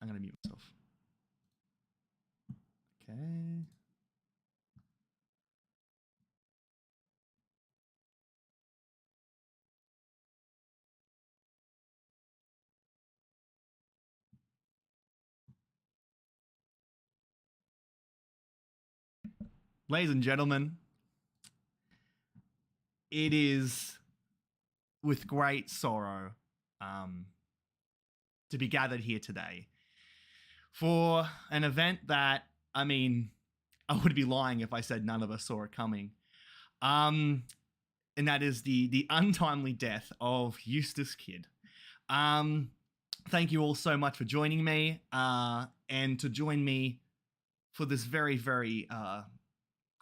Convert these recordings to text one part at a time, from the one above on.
I'm gonna mute myself. Okay. Ladies and gentlemen, it is with great sorrow to be gathered here today for an event that, I mean, I would be lying if I said none of us saw it coming. And that is the untimely death of EUSTASS Kid. Thank you all so much for joining me, and to join me for this very, very, I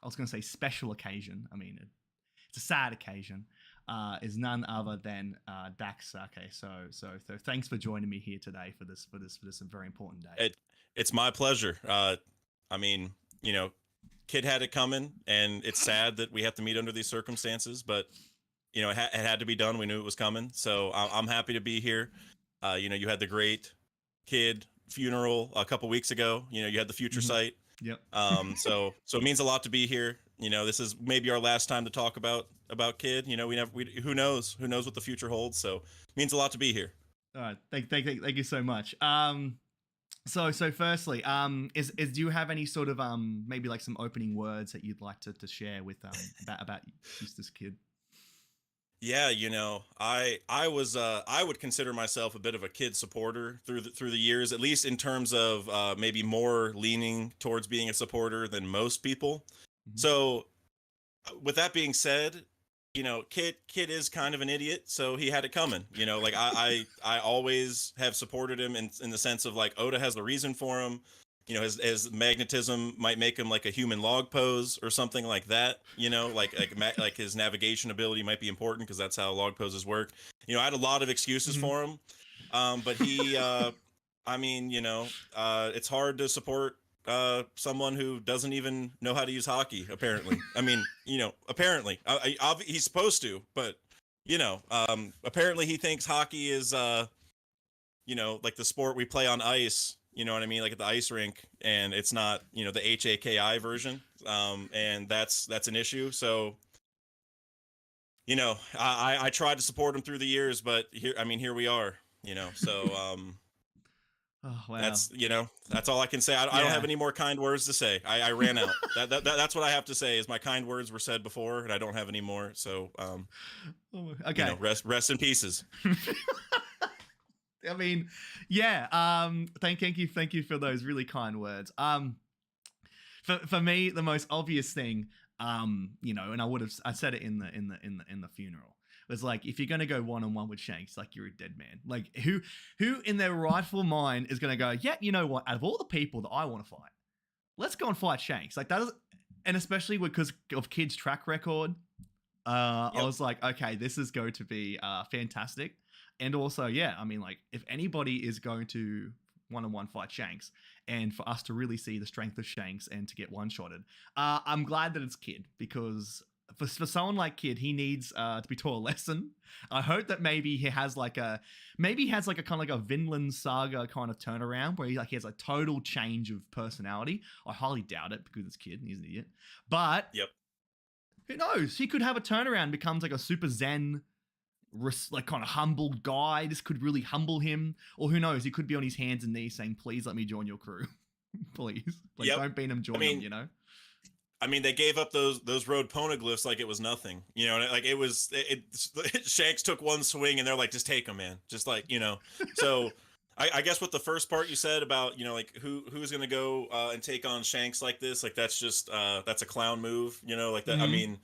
was going to say special occasion. I mean, it's a sad occasion. Is none other than Dax Sake. So thanks for joining me here today for this very important day. It's my pleasure. I mean, you know, Kid had it coming, and it's sad that we have to meet under these circumstances, but you know, it had to be done. We knew it was coming, so I'm happy to be here. You know, you had the great Kid funeral a couple weeks ago. You know, you had the future sight. Yep. So it means a lot to be here. You know, this is maybe our last time to talk about Kid. You know, who knows what the future holds. So it means a lot to be here. All right, thank you so much. So firstly, do you have any sort of maybe like some opening words that you'd like to share with about EUSTASS Kid? Yeah, you know, I would consider myself a bit of a Kid supporter through the years, at least in terms of maybe more leaning towards being a supporter than most people. So with that being said, you know, Kid is kind of an idiot, so he had it coming. You know, like I always have supported him in the sense of like Oda has a reason for him. You know, his magnetism might make him like a human log pose or something like that. You know, like his navigation ability might be important because that's how log poses work. You know, I had a lot of excuses for him, but he, I mean, you know, it's hard to support someone who doesn't even know how to use hockey. Apparently, I mean, you know, apparently he's supposed to, but you know, apparently he thinks hockey is, you know, like the sport we play on ice. You know what I mean? Like at the ice rink, and it's not, you know, the HAKI version. And that's an issue. So, you know, I tried to support him through the years, but here we are, you know, so, oh, wow. That's, you know, that's all I can say. I don't have any more kind words to say. I ran out. That's what I have to say is my kind words were said before, and I don't have any more. So, okay. You know, rest in pieces. I mean, yeah. Thank you for those really kind words. For me, the most obvious thing, you know, and I said it in the funeral, was like, if you're gonna go one-on-one with Shanks, like, you're a dead man. Like, who in their rightful mind is gonna go, yeah, you know what? Out of all the people that I want to fight, let's go and fight Shanks. Like that is, and especially because of Kid's track record, I was like, okay, this is going to be fantastic. And also, yeah, I mean, like, if anybody is going to one-on-one fight Shanks, and for us to really see the strength of Shanks and to get one-shotted, I'm glad that it's Kid, because for someone like Kid, he needs to be taught a lesson. I hope that maybe he has like a kind of like a Vinland Saga kind of turnaround where he has a total change of personality. I highly doubt it because it's Kid and he's an idiot. But who knows? He could have a turnaround, becomes like a super zen, like kind of humble guy. This could really humble him, or who knows? He could be on his hands and knees saying, "Please let me join your crew, please." Like, don't beat him, join him. You know. I mean, they gave up those road poneglyphs like it was nothing. You know, like it was. Shanks took one swing, and they're like, "Just take him, man." Just like, you know. So, I guess with the first part you said about, you know, like who's gonna go and take on Shanks like this, like that's just that's a clown move. You know, like that. I mean,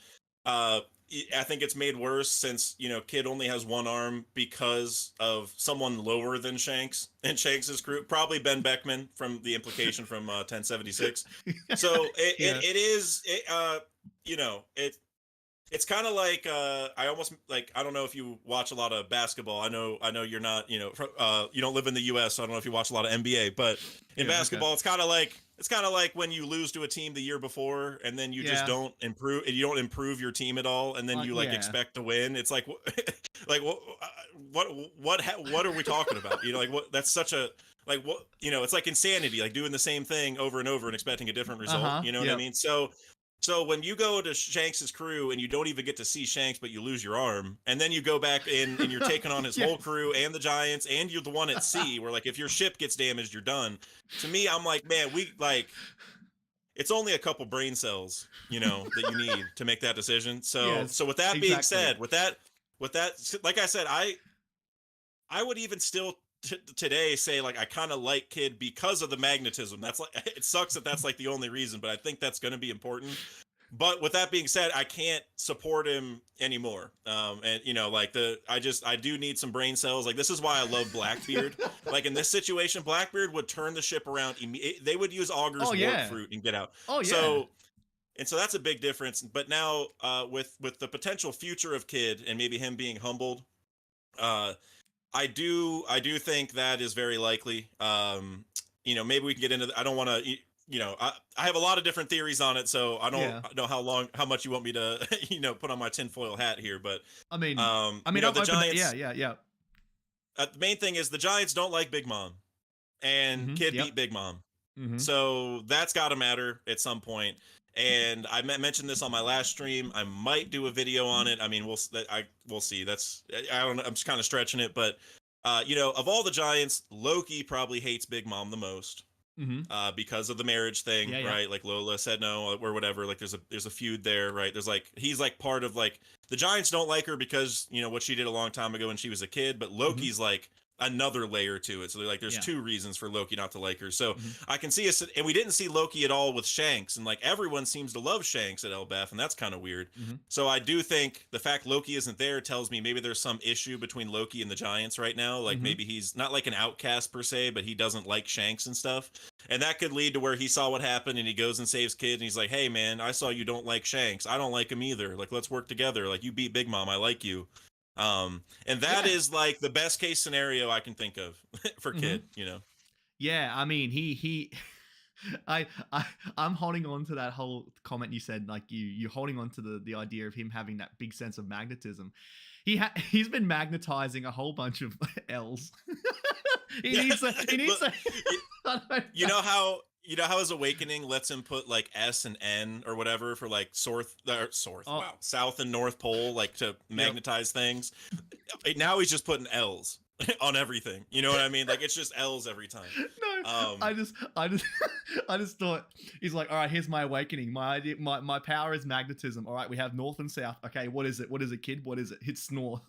I think it's made worse since, you know, Kid only has one arm because of someone lower than Shanks and Shanks's crew, probably Ben Beckman from the implication from 1076. So it is, you know, it's kind of like I almost like, I don't know if you watch a lot of basketball. I know you're not, you know, you don't live in the US, so I don't know if you watch a lot of NBA, but in basketball, it's kind of like when you lose to a team the year before and then you just don't improve, you don't improve your team at all, and then you expect to win. It's like like what are we talking about? You know, like what, that's such a like what, it's like insanity, like doing the same thing over and over and expecting a different result. You know what I Yep. mean? So when you go to Shanks's crew and you don't even get to see Shanks, but you lose your arm, and then you go back in and you're taking on his whole crew and the Giants, and you're the one at sea, where like if your ship gets damaged, you're done. To me, I'm like, man, it's only a couple brain cells, that you need to make that decision. So Yes, with that being exactly. said, with that, like I said, I would even still today say like I kind of like Kid because of the magnetism. That's like, it sucks that that's like the only reason, but I think that's going to be important. But with that being said, I can't support him anymore. And like I do need some brain cells. Like this is why I love Blackbeard. Like in this situation, Blackbeard would turn the ship around. They would use Augur's warp fruit and get out. Oh yeah. So that's a big difference. But now with the potential future of Kid and maybe him being humbled, I do think that is very likely. Maybe we can get into. I don't want to. I have a lot of different theories on it, so I don't know how much you want me to, put on my tinfoil hat here. But I mean, the Giants. Yeah. The main thing is the Giants don't like Big Mom, and Kid beat Big Mom, so that's got to matter at some point. And I mentioned this on my last stream. I might do a video on it. I mean, we'll see. I don't know. I'm just kind of stretching it, but of all the Giants, Loki probably hates Big Mom the most. Because of the marriage thing, right? Like Lola said no or whatever. Like there's a feud there, right? There's like he's like part of like the Giants don't like her because what she did a long time ago when she was a kid, but Loki's like another layer to it. So they're like there's two reasons for Loki not to like her. So I can see us, and we didn't see Loki at all with Shanks, and like everyone seems to love Shanks at Elbaf, and that's kind of weird. So I do think the fact Loki isn't there tells me maybe there's some issue between Loki and the Giants right now. Like maybe he's not like an outcast per se, but he doesn't like Shanks and stuff. And that could lead to where he saw what happened and he goes and saves Kid and he's like, hey man, I saw you don't like Shanks. I don't like him either. Like, let's work together. Like, you beat Big Mom. I like you. And that is like the best case scenario I can think of for Kid, Yeah, I mean, he I'm holding on to that whole comment you said, like you're holding on to the idea of him having that big sense of magnetism. He's been magnetizing a whole bunch of L's. he needs a you know how his awakening lets him put like S and N or whatever for like South and North Pole, like to magnetize things. Now he's just putting L's on everything. You know what I mean? Like it's just L's every time. No, I just thought he's like, all right, here's my awakening. My idea, my power is magnetism. All right, we have North and South. Okay, what is it? What is it, Kid? What is it? It's Snore.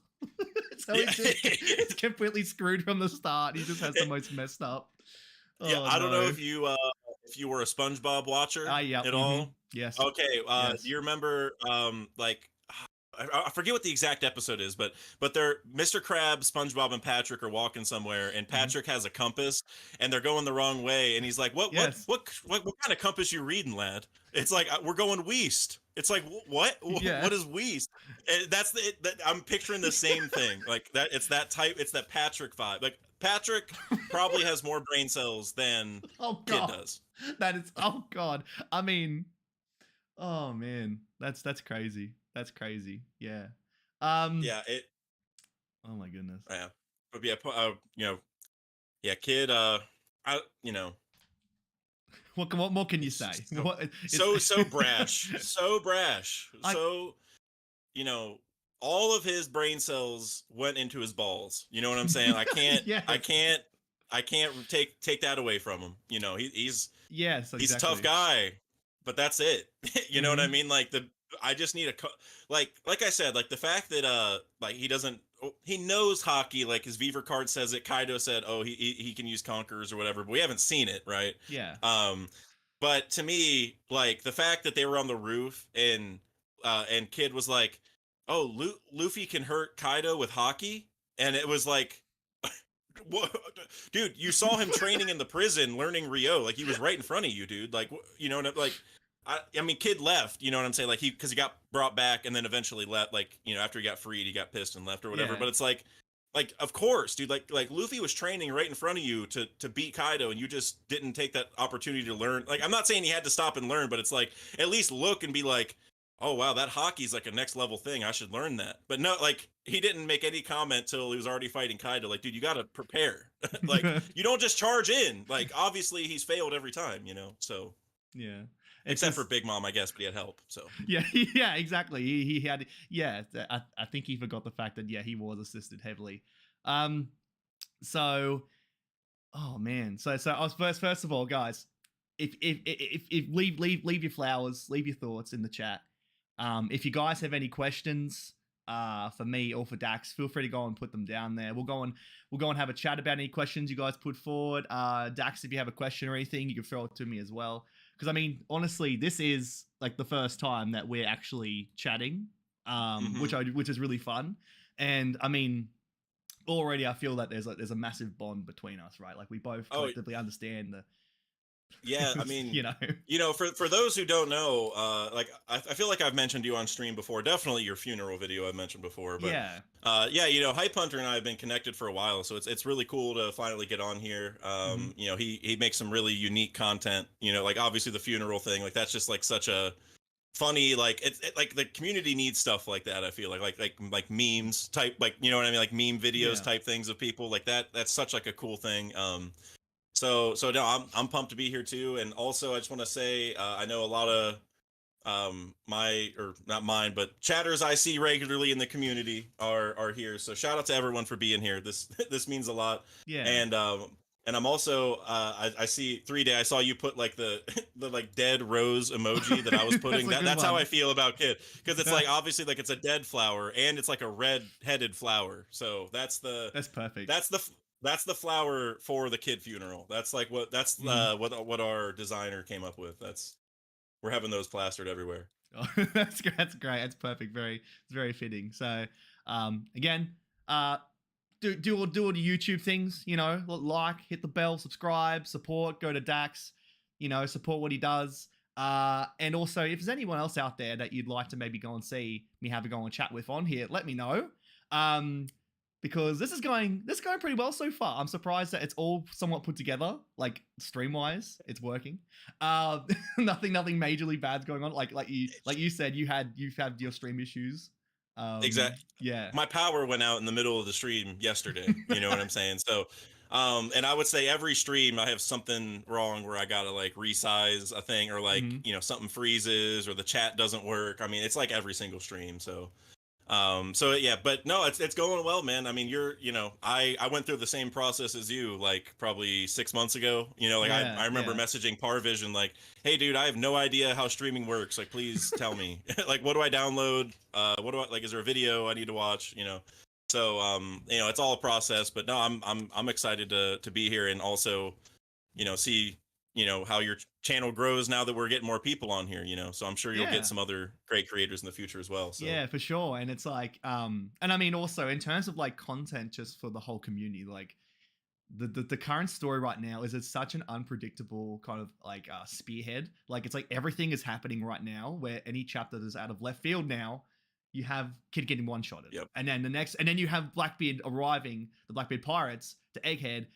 So it's completely screwed from the start. He just has the most messed up. I don't know if you were a SpongeBob watcher at all. Yes. Okay. Do you remember like I forget what the exact episode is, but they're Mr. Krabs, SpongeBob, and Patrick are walking somewhere, and Patrick has a compass, and they're going the wrong way, and he's like, "What kind of compass you reading, lad?" It's like we're going west. It's like what? Yeah. What is west? I'm picturing the same thing. Like that. It's that type. It's that Patrick vibe. Like Patrick probably has more brain cells than Kid does. That is. Oh God. I mean. Oh man. That's crazy. That's crazy. Yeah. Yeah. Oh my goodness. Yeah. But yeah. Kid. What more can you say? So brash. So brash. All of his brain cells went into his balls. You know what I'm saying? I can't. Yes. I can't take that away from him. He's he's a tough guy, but that's it. You know what I mean? Like I just need like I said, like the fact that like he knows hockey, like his Viver card says it. Kaido said, oh, he can use Conquerors or whatever, but we haven't seen it, right? Yeah. But to me, like the fact that they were on the roof and Kid was like, oh, Luffy can hurt Kaido with hockey, and it was like, what? Dude, you saw him training in the prison, learning Ryo, like he was right in front of you, dude. Like, like. I mean, Kid left, you know what I'm saying? Like because he got brought back and then eventually left, like, after he got freed, he got pissed and left or whatever. Yeah. But it's like, of course, dude, like Luffy was training right in front of you to beat Kaido and you just didn't take that opportunity to learn. Like, I'm not saying he had to stop and learn, but it's like, at least look and be like, oh wow, that hockey's like a next level thing. I should learn that. But no, like he didn't make any comment till he was already fighting Kaido. Like, dude, you got to prepare. Like, you don't just charge in. Like, obviously he's failed every time, you know. So Yeah. It's except for just, Big Mom, I guess, but he had help. So yeah, yeah, exactly. He had, yeah. I think he forgot the fact that, yeah, he was assisted heavily. Um, so, oh man. So I was first of all, guys, if leave your flowers, leave your thoughts in the chat. If you guys have any questions, for me or for Dax, feel free to go and put them down there. We'll go and have a chat about any questions you guys put forward. Dax, if you have a question or anything, you can throw it to me as well. Because I mean, honestly, this is like the first time that we're actually chatting, which is really fun. And I mean, already I feel that there's a massive bond between us, right? Like we both collectively understand the, yeah, I mean, you know. For those who don't know, like I feel like I've mentioned you on stream before. Definitely your funeral video I've mentioned before, but Yeah. yeah, Hype Hunter and I have been connected for a while, so it's really cool to finally get on here. He makes some really unique content. Like obviously the funeral thing, like that's just like such a funny, like like the community needs stuff like that. I feel like memes type, like you know what I mean, like meme videos type things of people like that. That's such like a cool thing. So no, I'm pumped to be here too. And also I just want to say, I know a lot of my, or not mine, but chatters I see regularly in the community are here. So shout out to everyone for being here. This this means a lot. Yeah. And I'm also I see 3-Day. I saw you put like the the like dead rose emoji that I was putting. That's how I feel about Kid, because it's like obviously like it's a dead flower and it's like a red-headed flower. So that's perfect. That's the flower for the Kid funeral. That's like what what our designer came up with. We're having those plastered everywhere. Oh, that's great. That's perfect. It's very fitting. So, again, do all the YouTube things. Like, hit the bell, subscribe, support. Go to Dax. Support what he does. And also, if there's anyone else out there that you'd like to maybe go and see me have a go and chat with on here, let me know. Because this is going pretty well so far. I'm surprised that it's all somewhat put together, like stream wise, it's working. Nothing majorly bad's going on. Like you said, you've had your stream issues. Exactly. Yeah. My power went out in the middle of the stream yesterday. You know what I'm saying? So, and I would say every stream I have something wrong where I gotta like resize a thing, or like something freezes or the chat doesn't work. I mean, it's like every single stream. So yeah, but no, it's going well, man. I mean, I went through the same process as you, like probably 6 months ago. I remember messaging Parvision like, hey dude, I have no idea how streaming works, like please tell me. Like, what do I download? What do I like, is there a video I need to watch? So it's all a process, but no, I'm excited to be here, and also see how your channel grows now that we're getting more people on here, so I'm sure you'll get some other great creators in the future as well. So yeah, for sure. And it's like and I mean also in terms of like content just for the whole community, like the current story right now is it's such an unpredictable kind of like spearhead. Like it's like everything is happening right now where any chapter that's out of left field now, you have Kid getting one-shotted. Yep. And then you have Blackbeard arriving, the Blackbeard Pirates to Egghead.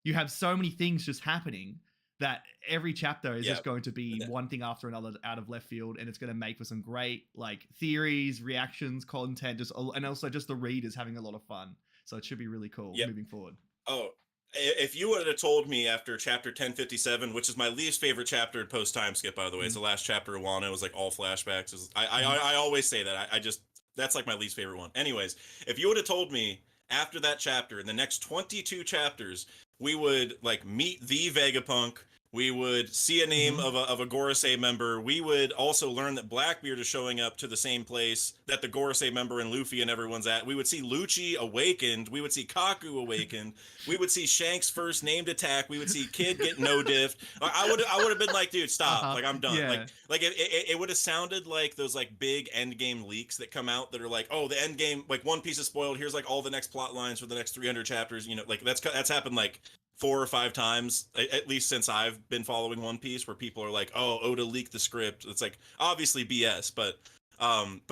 You have so many things just happening that every chapter is just going to be one thing after another out of left field, and it's going to make for some great like theories, reactions, content, and also just the readers having a lot of fun. So it should be really cool moving forward. Oh, if you would have told me after chapter 1057, which is my least favorite chapter in post time skip, by the way, it's the last chapter of Wano, it was like all flashbacks. I always say that. I just, that's like my least favorite one. Anyways, if you would have told me after that chapter, in the next 22 chapters, we would like meet the Vegapunk, we would see a name of a Gorosei member. We would also learn that Blackbeard is showing up to the same place that the Gorosei member and Luffy and everyone's at. We would see Lucci awakened. We would see Kaku awakened. We would see Shanks' first named attack. We would see Kid get no diffed. I would have been like, dude, stop. Like, I'm done. Yeah. Like it would have sounded like those like big end game leaks that come out that are like, oh, the end game, like One Piece is spoiled. Here's like all the next plot lines for the next 300 chapters. Like that's happened like 4 or 5 times, at least since I've been following One Piece, where people are like, "Oh, Oda leaked the script." It's like obviously BS, but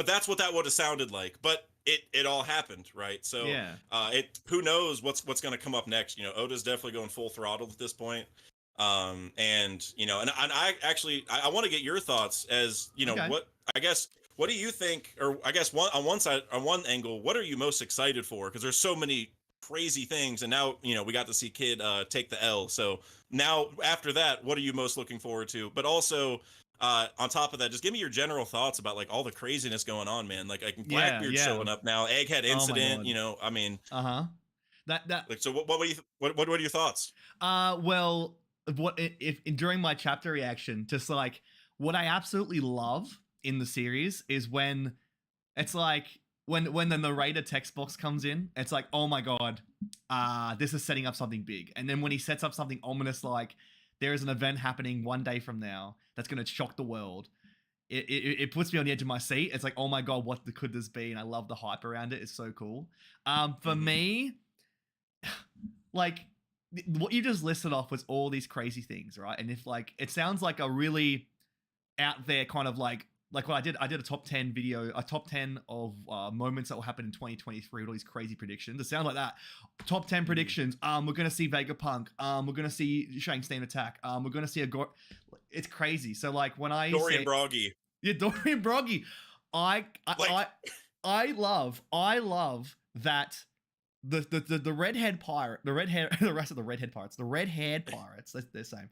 that's what that would have sounded like. But it all happened, right? So who knows what's going to come up next? Oda's definitely going full throttle at this point. And I actually want to get your thoughts as what I guess what do you think, or I guess on one side, on one angle, what are you most excited for? Because there's so many crazy things, and now we got to see Kid take the L. So now after that, what are you most looking forward to? But also, on top of that, just give me your general thoughts about like all the craziness going on, man. Like Yeah, Blackbeard yeah. showing up now, Egghead Oh my Incident. god. I mean, Uh-huh. That like, so what were you what are your thoughts? well, if during my chapter reaction, just like what I absolutely love in the series is when it's like when the narrator text box comes in, it's like, oh my god, this is setting up something big. And then when he sets up something ominous, like there is an event happening one day from now that's gonna shock the world. It puts me on the edge of my seat. It's like, oh my god, what could this be? And I love the hype around it. It's so cool. For Mm-hmm. me, like what you just listed off was all these crazy things, right? And if like it sounds like a really out there kind of like what I did a top 10 video, a top 10 of moments that will happen in 2023 with all these crazy predictions. It sounds like that. Top 10 predictions. We're gonna see Vegapunk. We're gonna see Shanks team attack. We're gonna see it's crazy. So like when I Dorian Broggy. Yeah, Dorian Broggy. I love that the redhead pirate, the rest of the redhead pirates, the redhead pirates, they're same.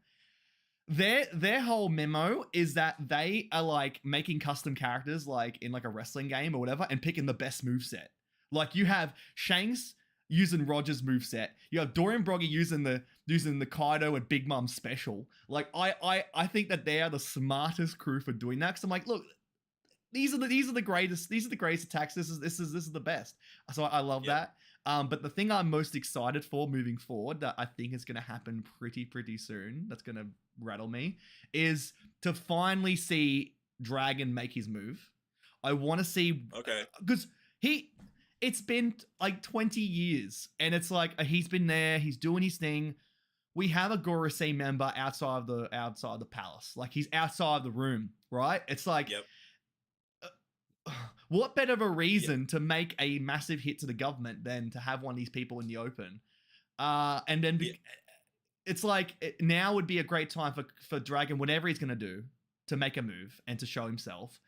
Their whole memo is that they are like making custom characters like in like a wrestling game or whatever and picking the best moveset. Like you have Shanks using Roger's moveset. You have Dorian Broggy using the Kaido and Big Mom special. Like I think that they are the smartest crew for doing that. Cause I'm like, look, these are the greatest attacks. This is the best. So I love that. But the thing I'm most excited for moving forward that I think is going to happen pretty soon, that's going to rattle me, is to finally see Dragon make his move. I want to see, because it's been like 20 years and it's like he's been there, he's doing his thing. We have a Gorosei member outside of the palace, like he's outside the room, right? It's like, what better of a reason to make a massive hit to the government than to have one of these people in the open? And then it's like now would be a great time for Dragon, whatever he's going to do, to make a move and to show himself.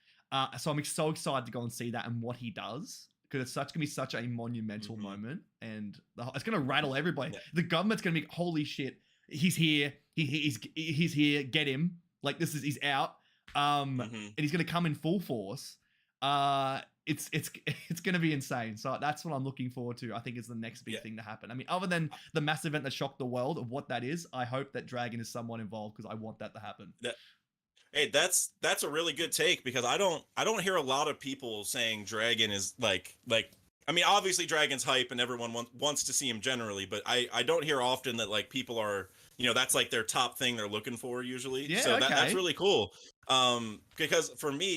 So I'm so excited to go and see that and what he does, because it's going to be such a monumental moment, and it's going to rattle everybody. Yeah. The government's going to be, holy shit, he's here. He's here. Get him. Like he's out. And he's going to come in full force. It's gonna be insane. So that's what I'm looking forward to. I think is the next big thing to happen. I mean, other than the massive event that shocked the world of what that is, I hope that Dragon is somewhat involved because I want that to happen. Hey, that's a really good take, because I don't hear a lot of people saying Dragon is like I mean, obviously Dragon's hype and everyone wants to see him generally, but I don't hear often that like people are, that's like their top thing they're looking for usually. Yeah, so that's really cool. Because for me,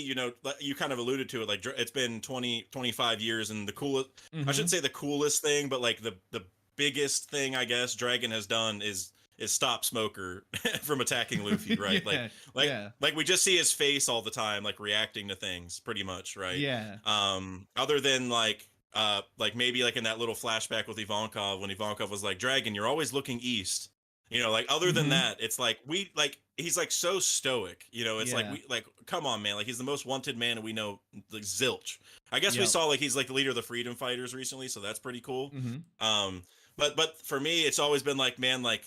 you kind of alluded to it, like it's been 25 years, and the coolest, I shouldn't say the coolest thing, but like the biggest thing I guess Dragon has done is stop Smoker from attacking Luffy, right? Like we just see his face all the time, like reacting to things pretty much, right? Yeah. Other than like maybe like in that little flashback with Ivankov, when Ivankov was like, Dragon, you're always looking east. Like other than that, it's like he's like so stoic, it's like come on, man, like he's the most wanted man, and we know like zilch. I guess we saw like he's like the leader of the Freedom Fighters recently, so that's pretty cool. But for me, it's always been like, man, like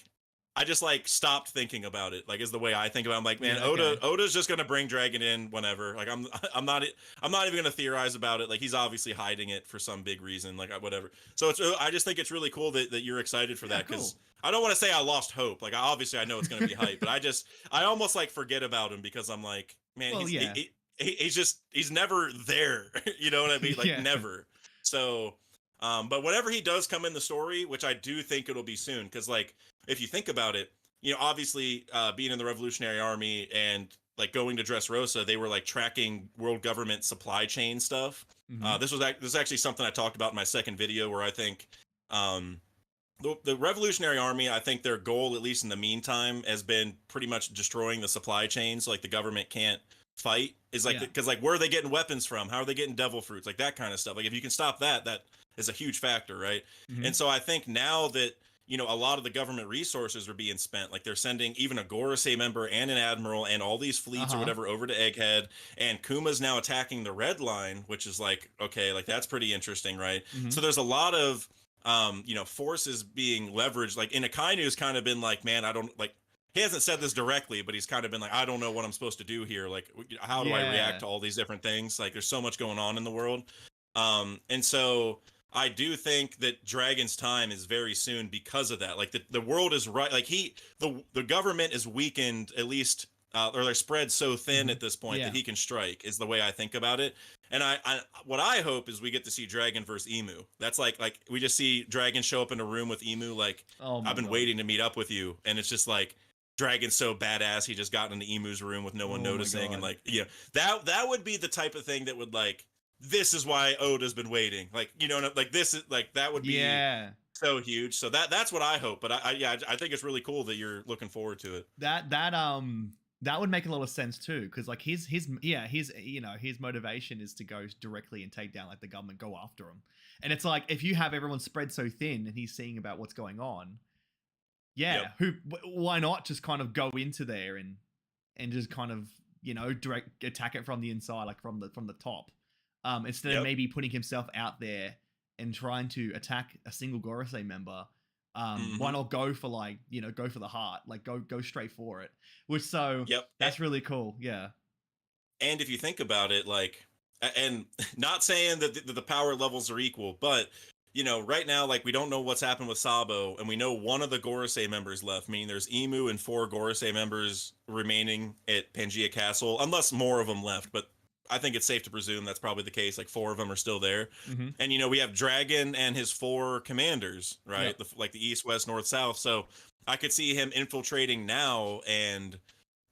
I just like stopped thinking about it, like is the way I think about it. I'm like, man, Oda's just gonna bring Dragon in whenever. Like I'm not even gonna theorize about it. Like he's obviously hiding it for some big reason, like whatever. So I just think it's really cool that you're excited for that, because I don't want to say I lost hope. Like obviously I know it's gonna be hype, but I almost like forget about him, because I'm like, man, he's never there. You know what I mean? Like never. So but whenever he does come in the story, which I do think it'll be soon, because like if you think about it, obviously being in the Revolutionary Army and like going to Dressrosa, they were like tracking world government supply chain stuff. This is actually something I talked about in my second video, where I think the Revolutionary Army, I think their goal, at least in the meantime, has been pretty much destroying the supply chains, so like the government can't fight. Is like because like where are they getting weapons from? How are they getting devil fruits? Like that kind of stuff. Like if you can stop that is a huge factor, right? And so I think now that you know, a lot of the government resources are being spent. Like they're sending even a Gorosei member and an admiral and all these fleets or Uh-huh. whatever over to Egghead. And Kuma's now attacking the Red Line, which is like, okay, like that's pretty interesting, right? Mm-hmm. So there's a lot of, you know, forces being leveraged. Like Inakainu's kind of been like, man, I don't like. He hasn't said this directly, but he's kind of been like, I don't know what I'm supposed to do here. Like, how do I react Yeah. to all these different things? Like, there's so much going on in the world. And so I do think that Dragon's time is very soon because of that. Like the world is right. Like the government is weakened at least, or they're spread so thin Mm-hmm. at this point Yeah. that he can strike is the way I think about it. And what I hope is we get to see Dragon versus Emu. That's like we just see Dragon show up in a room with Emu. Like Oh my I've been God. waiting to meet up with you, and it's just like Dragon's so badass. He just got into Emu's room with no one Oh my noticing, and God. like that would be the type of thing that would like this is why Oda's been waiting. Like, you know, like this is like that would be Yeah. so huge. So that's what I hope. But I think it's really cool that you're looking forward to it. That would make a lot of sense too, because like his you know, his motivation is to go directly and take down like the government, go after him. And it's like if you have everyone spread so thin and he's seeing about what's going on, yeah, Yep. why not just kind of go into there and just kind of, you know, direct attack it from the inside, like from the top, instead of Yep. maybe putting himself out there and trying to attack a single Gorosei member. Why Hmm. not go for like, you know, go for the heart, like go straight for it, which so Yep. that's really cool. Yeah. And if you think about it, like, and not saying that the power levels are equal, but you know, right now, like we don't know what's happened with Sabo, and we know one of the Gorosei members left. Meaning there's Emu and 4 Gorosei members remaining at Pangaea Castle, unless more of them left. But I think it's safe to presume that's probably the case. Like 4 of them are still there, Mm-hmm. and you know we have Dragon and his 4 commanders, right? Yep. Like the East, West, North, South. So I could see him infiltrating now and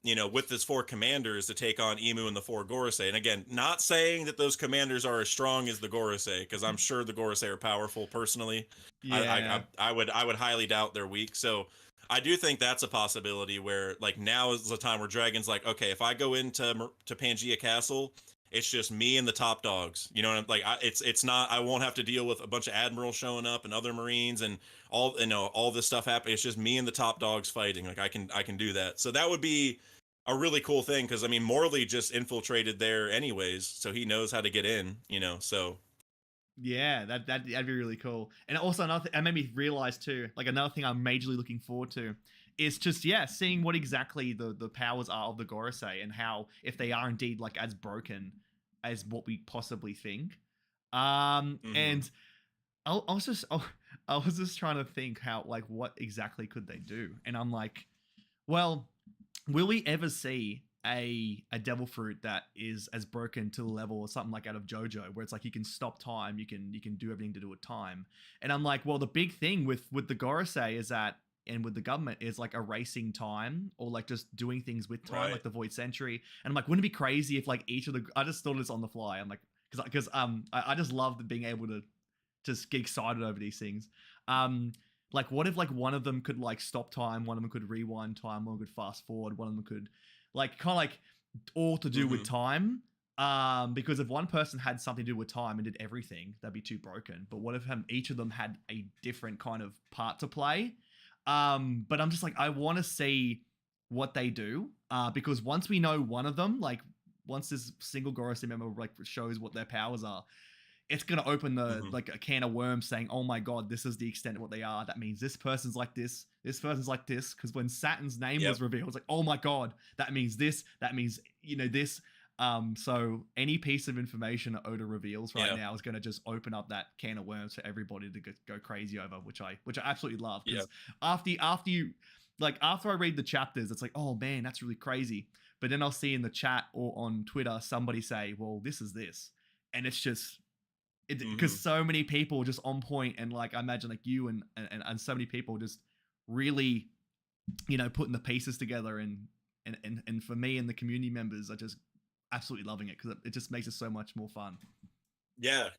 you know, with his 4 commanders to take on Emu and the 4 Gorosei. And again, not saying that those commanders are as strong as the Gorosei, because I'm sure the Gorosei are powerful personally. Yeah. I would highly doubt they're weak. So I do think that's a possibility where like now is the time where Dragon's like, okay, if I go into to Pangaea Castle, it's just me and the top dogs. You know, like it's not. I won't have to deal with a bunch of admirals showing up and other marines and all you know all this stuff happening. It's just me and the top dogs fighting. Like I can do that. So that would be a really cool thing because I mean Morley just infiltrated there anyways, so he knows how to get in. You know, so Yeah, that'd be really cool. And also another thing, it made me realize too, like another thing I'm majorly looking forward to is just seeing what exactly the powers are of the Gorosei and how if they are indeed like as broken as what we possibly think. mhm. And I was just I was just trying to think how like what exactly could they do, and I'm like, well, will we ever see a devil fruit that is as broken to the level or something like out of JoJo, where it's like you can stop time, you can do everything to do with time? And I'm like, well, the big thing with the Gorosei is that, and with the government is like erasing time or like just doing things with time, like Right. the Void Century. And I'm like, wouldn't it be crazy if like each of the I just thought of this on the fly. I'm like, because I just love being able to just get excited over these things. Um, like what if like one of them could like stop time, one of them could rewind time, one could fast forward, one of them could like kind of like all to do with Hmm. time. Because if one person had something to do with time and did everything, that'd be too broken. But what if each of them had a different kind of part to play? But I'm just like I want to see what they do. Because once we know one of them, like once this single Gorosei member like shows what their powers are, it's gonna open the Hmm. like a can of worms saying, "Oh my god, this is the extent of what they are." That means this person's like this person's like this. Because when Saturn's name Yep. was revealed, it's like, "Oh my god, that means this. That means you know this." So any piece of information that Oda reveals right Yep. now is gonna just open up that can of worms for everybody to go crazy over, which I absolutely love. Because Yep. after you like after I read the chapters, it's like, "Oh man, that's really crazy." But then I'll see in the chat or on Twitter somebody say, "Well, this is this," and it's just because Hmm. so many people just on point, and like I imagine like you and so many people just really, you know, putting the pieces together, and for me and the community members are just absolutely loving it because it just makes it so much more fun. Yeah.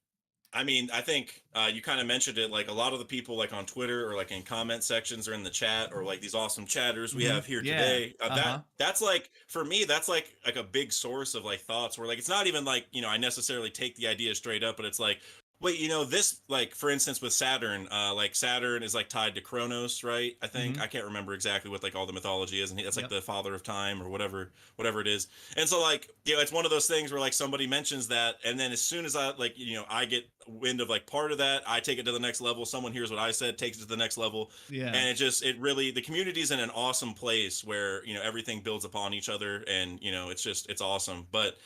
I mean, I think you kind of mentioned it. Like a lot of the people, like on Twitter or like in comment sections or in the chat, or like these awesome chatters we Mm-hmm. have here Yeah. today. Uh-huh. That's like for me, that's like a big source of like thoughts. Where like it's not even like you know I necessarily take the idea straight up, but it's like, Wait, this, like, for instance, with Saturn, like Saturn is like tied to Kronos, right? I think Mm-hmm. I can't remember exactly what like all the mythology is, and that's like Yep. the father of time or whatever it is. And so like, it's one of those things where like somebody mentions that, and then as soon as I like, I get wind of like part of that, I take it to the next level. Someone hears what I said, takes it to the next level, Yeah. and it really, the community is in an awesome place where everything builds upon each other, and it's awesome. But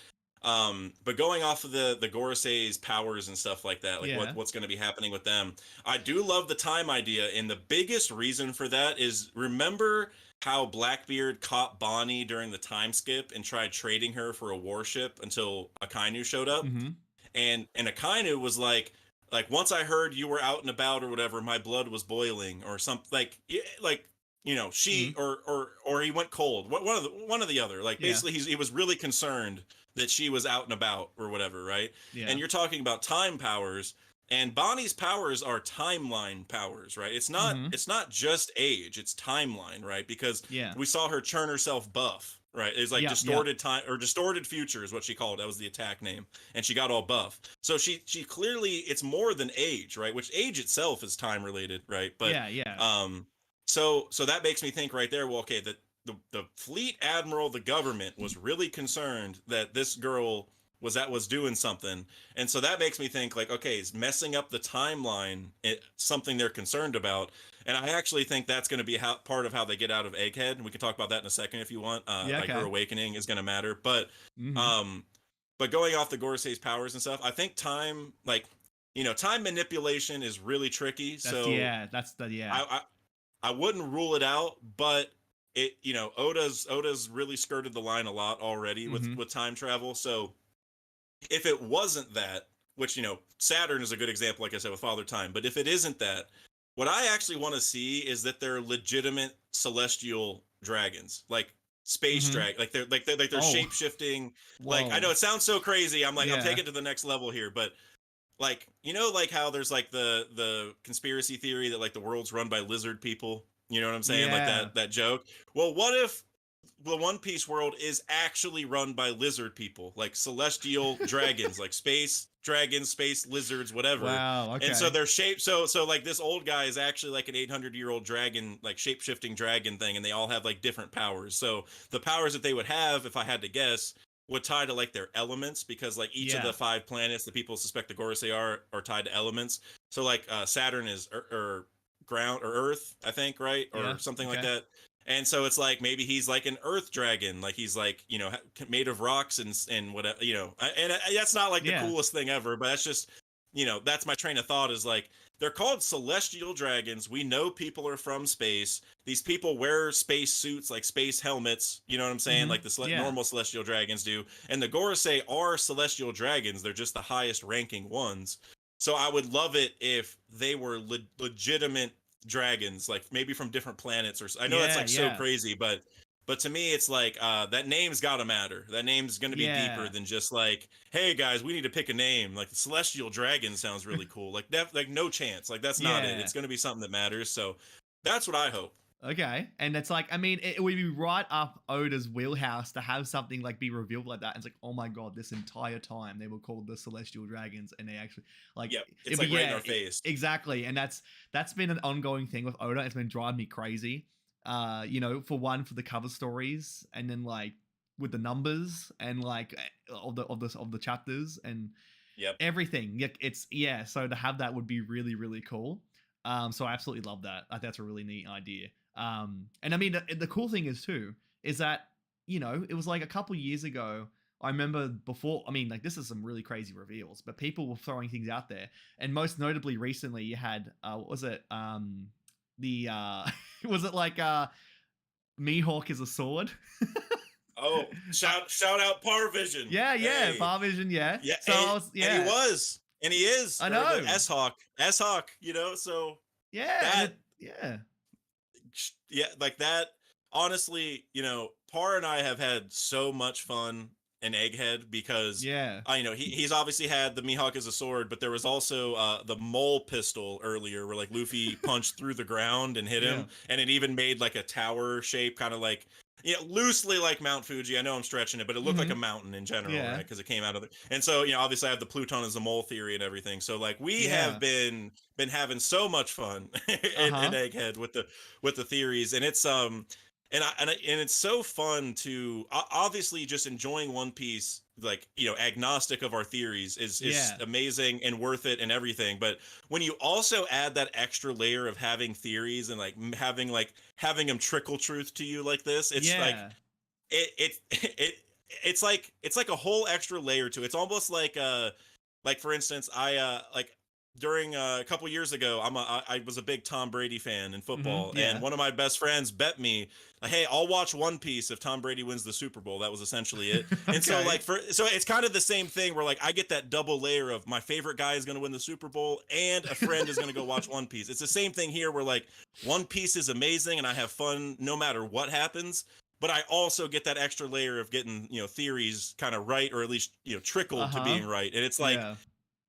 going off of the Gorosei's powers and stuff like that, like Yeah. what's going to be happening with them, I do love the time idea, and the biggest reason for that is, remember how Blackbeard caught Bonnie during the time skip and tried trading her for a warship until Akainu showed up, Mm-hmm. and Akainu was like once I heard you were out and about or whatever, my blood was boiling or something, like Mm-hmm. she or he went cold, one of the other, like Yeah. basically he was really concerned that she was out and about or whatever, right? Yeah. And you're talking about time powers, and Bonnie's powers are timeline powers, right? Mm-hmm. It's not just age, it's timeline, right? Because Yeah. we saw her turn herself buff, right? It's like Yep. Yep. distorted time, or distorted future is what she called it. That was the attack name, and she got all buff. So she clearly, it's more than age, right? Which age itself is time related, right? But Yeah. Yeah. so that makes me think right there. Well, okay, the fleet admiral, the government was really concerned that this girl was doing something, and so that makes me think like, okay, is messing up the timeline something they're concerned about? And I actually think that's going to be part of how they get out of Egghead, and we can talk about that in a second if you want. Yeah. Like her Okay. awakening is going to matter, but Mm-hmm. um, but going off the Gorosei's powers and stuff, I think time, like, time manipulation is really tricky. That's So yeah. That's the yeah. I wouldn't rule it out, but Oda's really skirted the line a lot already with Mm-hmm. time travel. So if it wasn't that, which Saturn is a good example, like I said, with Father Time, but if it isn't that, what I actually want to see is that they're legitimate celestial dragons, like space Mm-hmm. drag, like they're Oh. shape shifting. Like, I Whoa. know it sounds so crazy. I'm Yeah. taking it to the next level here, but like, like how there's like the conspiracy theory that like the world's run by lizard people, you know what I'm saying, like Yeah. that joke. Well, what if the One Piece world is actually run by lizard people, like celestial dragons, like space dragons, space lizards, whatever? Wow. And so Okay. they're shaped, so like this old guy is actually like an 800-year-old dragon, like shape-shifting dragon thing, and they all have like different powers. So the powers that they would have, if I had to guess, would tie to like their elements, because like each of Yeah. the 5 planets that people suspect the Gorosei are tied to elements. So like Saturn is or ground or Earth, I think, right, Yeah. or something like Okay. that. And so it's like maybe he's like an Earth dragon, like he's like made of rocks and whatever, and that's not like the Yeah. coolest thing ever, but that's just that's my train of thought, is like, they're called celestial dragons. We know people are from space. These people wear space suits, like space helmets. You know what I'm saying? Mm-hmm. Like the Yeah. normal celestial dragons do. And the Gorosei are celestial dragons. They're just the highest ranking ones. So I would love it if they were legitimate dragons, like maybe from different planets. Or I know that's Yeah. like so Yeah. crazy, but to me, it's like that name's got to matter. That name's going to be deeper Yeah. than just like, hey guys, we need to pick a name. Like the Celestial Dragon sounds really cool. Like like no chance. Like that's not it. Yeah. It's going to be something that matters. So that's what I hope. Okay. And it's like, I mean, it would be right up Oda's wheelhouse to have something like be revealed like that. And it's like, oh my god, this entire time they were called the Celestial Dragons, and they actually like Yep, it's it'd be like right in yeah, our face. exactly. And that's been an ongoing thing with Oda. It's been driving me crazy. For one, for the cover stories, and then like with the numbers and like of the chapters and Yep. everything. It's yeah. So to have that would be really really cool. So I absolutely love that. I think that's a really neat idea. And I mean the cool thing is too is that it was like a couple years ago. I remember before. I mean, like this is some really crazy reveals, but people were throwing things out there, and most notably recently you had what was it? The was it like Mihawk is a sword? Oh, shout out Par Vision. Yeah, yeah, Hey. Farvision, yeah. Yeah, So I was, and he yeah, was, and he is, I or the know, S Hawk, so yeah, and that, yeah, yeah, like that. Honestly, Par and I have had so much fun an Egghead because Yeah. you know he's obviously had the Mihawk as a sword, but there was also the mole pistol earlier where like Luffy punched through the ground and hit Yeah. him, and it even made like a tower shape, kind of like loosely like Mount Fuji. I know I'm stretching it, but it looked like a mountain in general, Yeah. right? Because it came out of it. And so obviously I have the Pluton as a mole theory and everything. So like we Yeah. have been having so much fun in Uh-huh. Egghead with the theories, and it's and it's so fun to obviously just enjoying One Piece, like agnostic of our theories is Yeah. amazing and worth it and everything. But when you also add that extra layer of having theories and having them trickle truth to you like this, it's like Yeah. it's like a whole extra layer to it. It's almost like for instance, I like during a couple years ago, I was a big Tom Brady fan in football, and Yeah. one of my best friends bet me, hey, I'll watch One Piece if Tom Brady wins the Super Bowl. That was essentially it. And so Okay. so it's kind of the same thing where like I get that double layer of my favorite guy is going to win the Super Bowl and a friend is going to go watch One Piece. It's the same thing here where like One Piece is amazing and I have fun no matter what happens. But I also get that extra layer of getting, theories kind of right, or at least, trickled to Uh-huh. being right. And Yeah.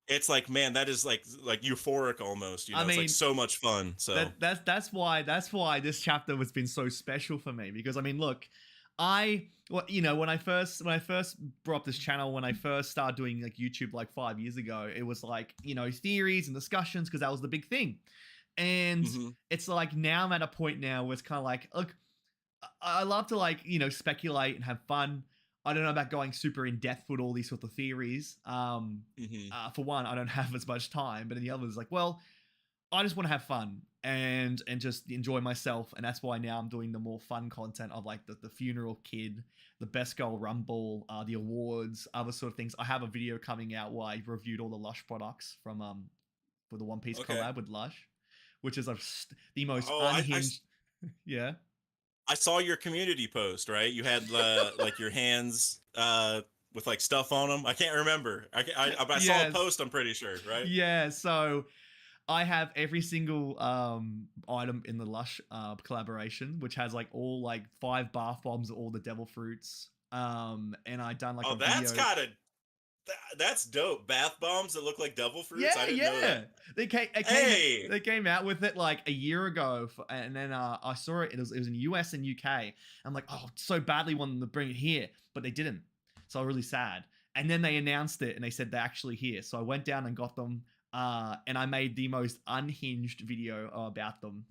it's like, man, that is like euphoric almost, I it's like mean, so much fun. So that's why this chapter has been so special for me, because I mean, look, when I first brought up this channel, when I first started doing like YouTube like 5 years ago, it was like, theories and discussions, because that was the big thing. And mhm. it's like now I'm at a point now where it's kind of like, look, I love to like, speculate and have fun. I don't know about going super in depth with all these sorts of theories. Mhm. For one, I don't have as much time, but in the other is like, well, I just want to have fun and just enjoy myself, and that's why now I'm doing the more fun content of like the funeral kid, the best girl rumble, the awards, other sort of things. I have a video coming out where I reviewed all the Lush products from for the One Piece Okay. collab with Lush, which is the most Oh, unhinged. Yeah. I saw your community post, right? You had like your hands with like stuff on them. I can't remember. I saw a Yes. post. I'm pretty sure, right? Yeah. So I have every single item in the Lush collaboration, which has like all like 5 bath bombs, all the devil fruits. And I done like Oh, a video. that's dope. Bath bombs that look like devil fruits. I Yeah, didn't know that. yeah. Hey. They came out with it like a year ago, and then I saw it. It was in US and UK. I'm like, oh, so badly wanted them to bring it here, but they didn't. So I was really sad. And then they announced it, and they said they're actually here. So I went down and got them, and I made the most unhinged video about them,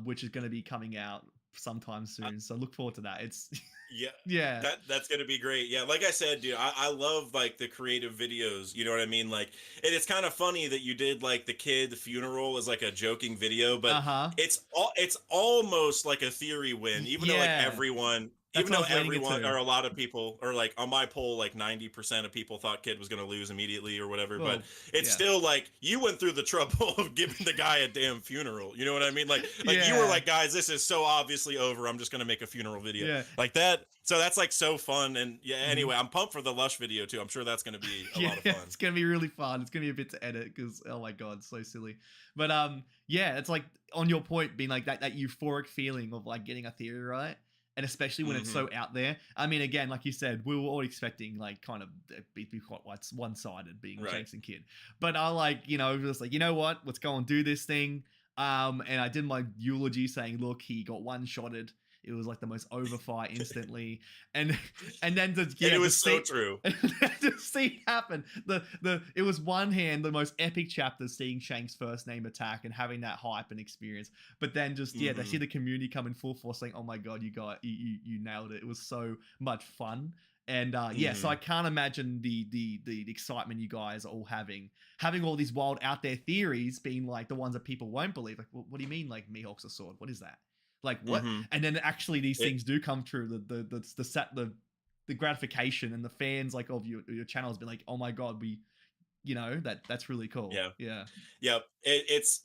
which is going to be coming out sometime soon. So look forward to that. It's Yeah, yeah, that's gonna be great. Yeah, like I said, dude, I love like the creative videos. You know what I mean? Like, and it's kind of funny that you did like the kid funeral as like a joking video, but uh huh, it's almost like a theory win, yeah. That's even what I though was leaning it everyone to. or a lot of people, or like on my poll, like 90% of people thought Kid was gonna lose immediately or whatever. But Well, it's yeah, still like you went through the trouble of giving the guy a damn funeral. You know what I mean? Like you were yeah, like, guys, this is so obviously over. I'm just gonna make a funeral video yeah. like that. So that's like so fun. And yeah, Mhm. anyway, I'm pumped for the Lush video too. I'm sure that's going to be a Yeah, lot of fun. it's gonna be really fun. It's gonna be a bit to edit because oh my god, so silly. But yeah, it's like on your point, being like that euphoric feeling of like getting a theory right, and especially when it's Hmm. so out there. I mean, again, like you said, we were all expecting like kind of be quite one sided, being Right. Shanks and Kid. But I like just like what, let's go and do this thing. And I did my eulogy saying, look, he got one shotted. It was like the most over fight instantly, and and then And it to was so see true. to see it happen. It was one hand the most epic chapter, seeing Shanks' first name attack and having that hype and experience. But then just they see Hmm. the community come in full force, saying, "Oh my god, you nailed it! It was so much fun." And yeah, so I Hmm. can't imagine the excitement you guys are all having all these wild out there theories being like the ones that people won't believe. Like, what do you mean, like Mihawk's a sword? What is that? Like what? Hmm. And then actually these It, things do come true. The gratification and the fans like of your channel has been like, oh my god, you know, that's really cool. Yeah. Yeah. Yep. It's,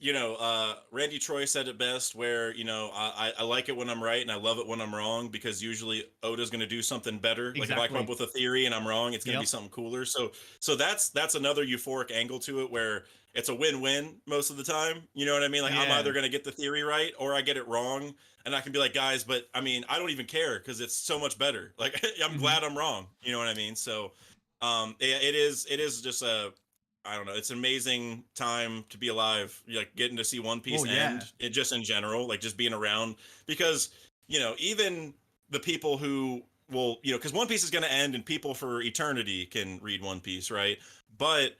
Randy Troy said it best where, I like it when I'm right and I love it when I'm wrong, because usually Oda's going to do something better. Like if I come up Exactly. with a theory and I'm wrong, it's going to be Yep. something cooler. So that's another euphoric angle to it, where it's a win-win most of the time. You know what I mean? Like I'm Yeah. either going to get the theory right or I get it wrong, and I can be like, guys, but I mean, I don't even care because it's so much better. Like I'm Hmm. glad I'm wrong. You know what I mean? So it is just a, I don't know. It's an amazing time to be alive. Like getting to see One Piece Well, yeah. end, it just in general, like just being around, because even the people who will, because One Piece is going to end and people for eternity can read One Piece, right? But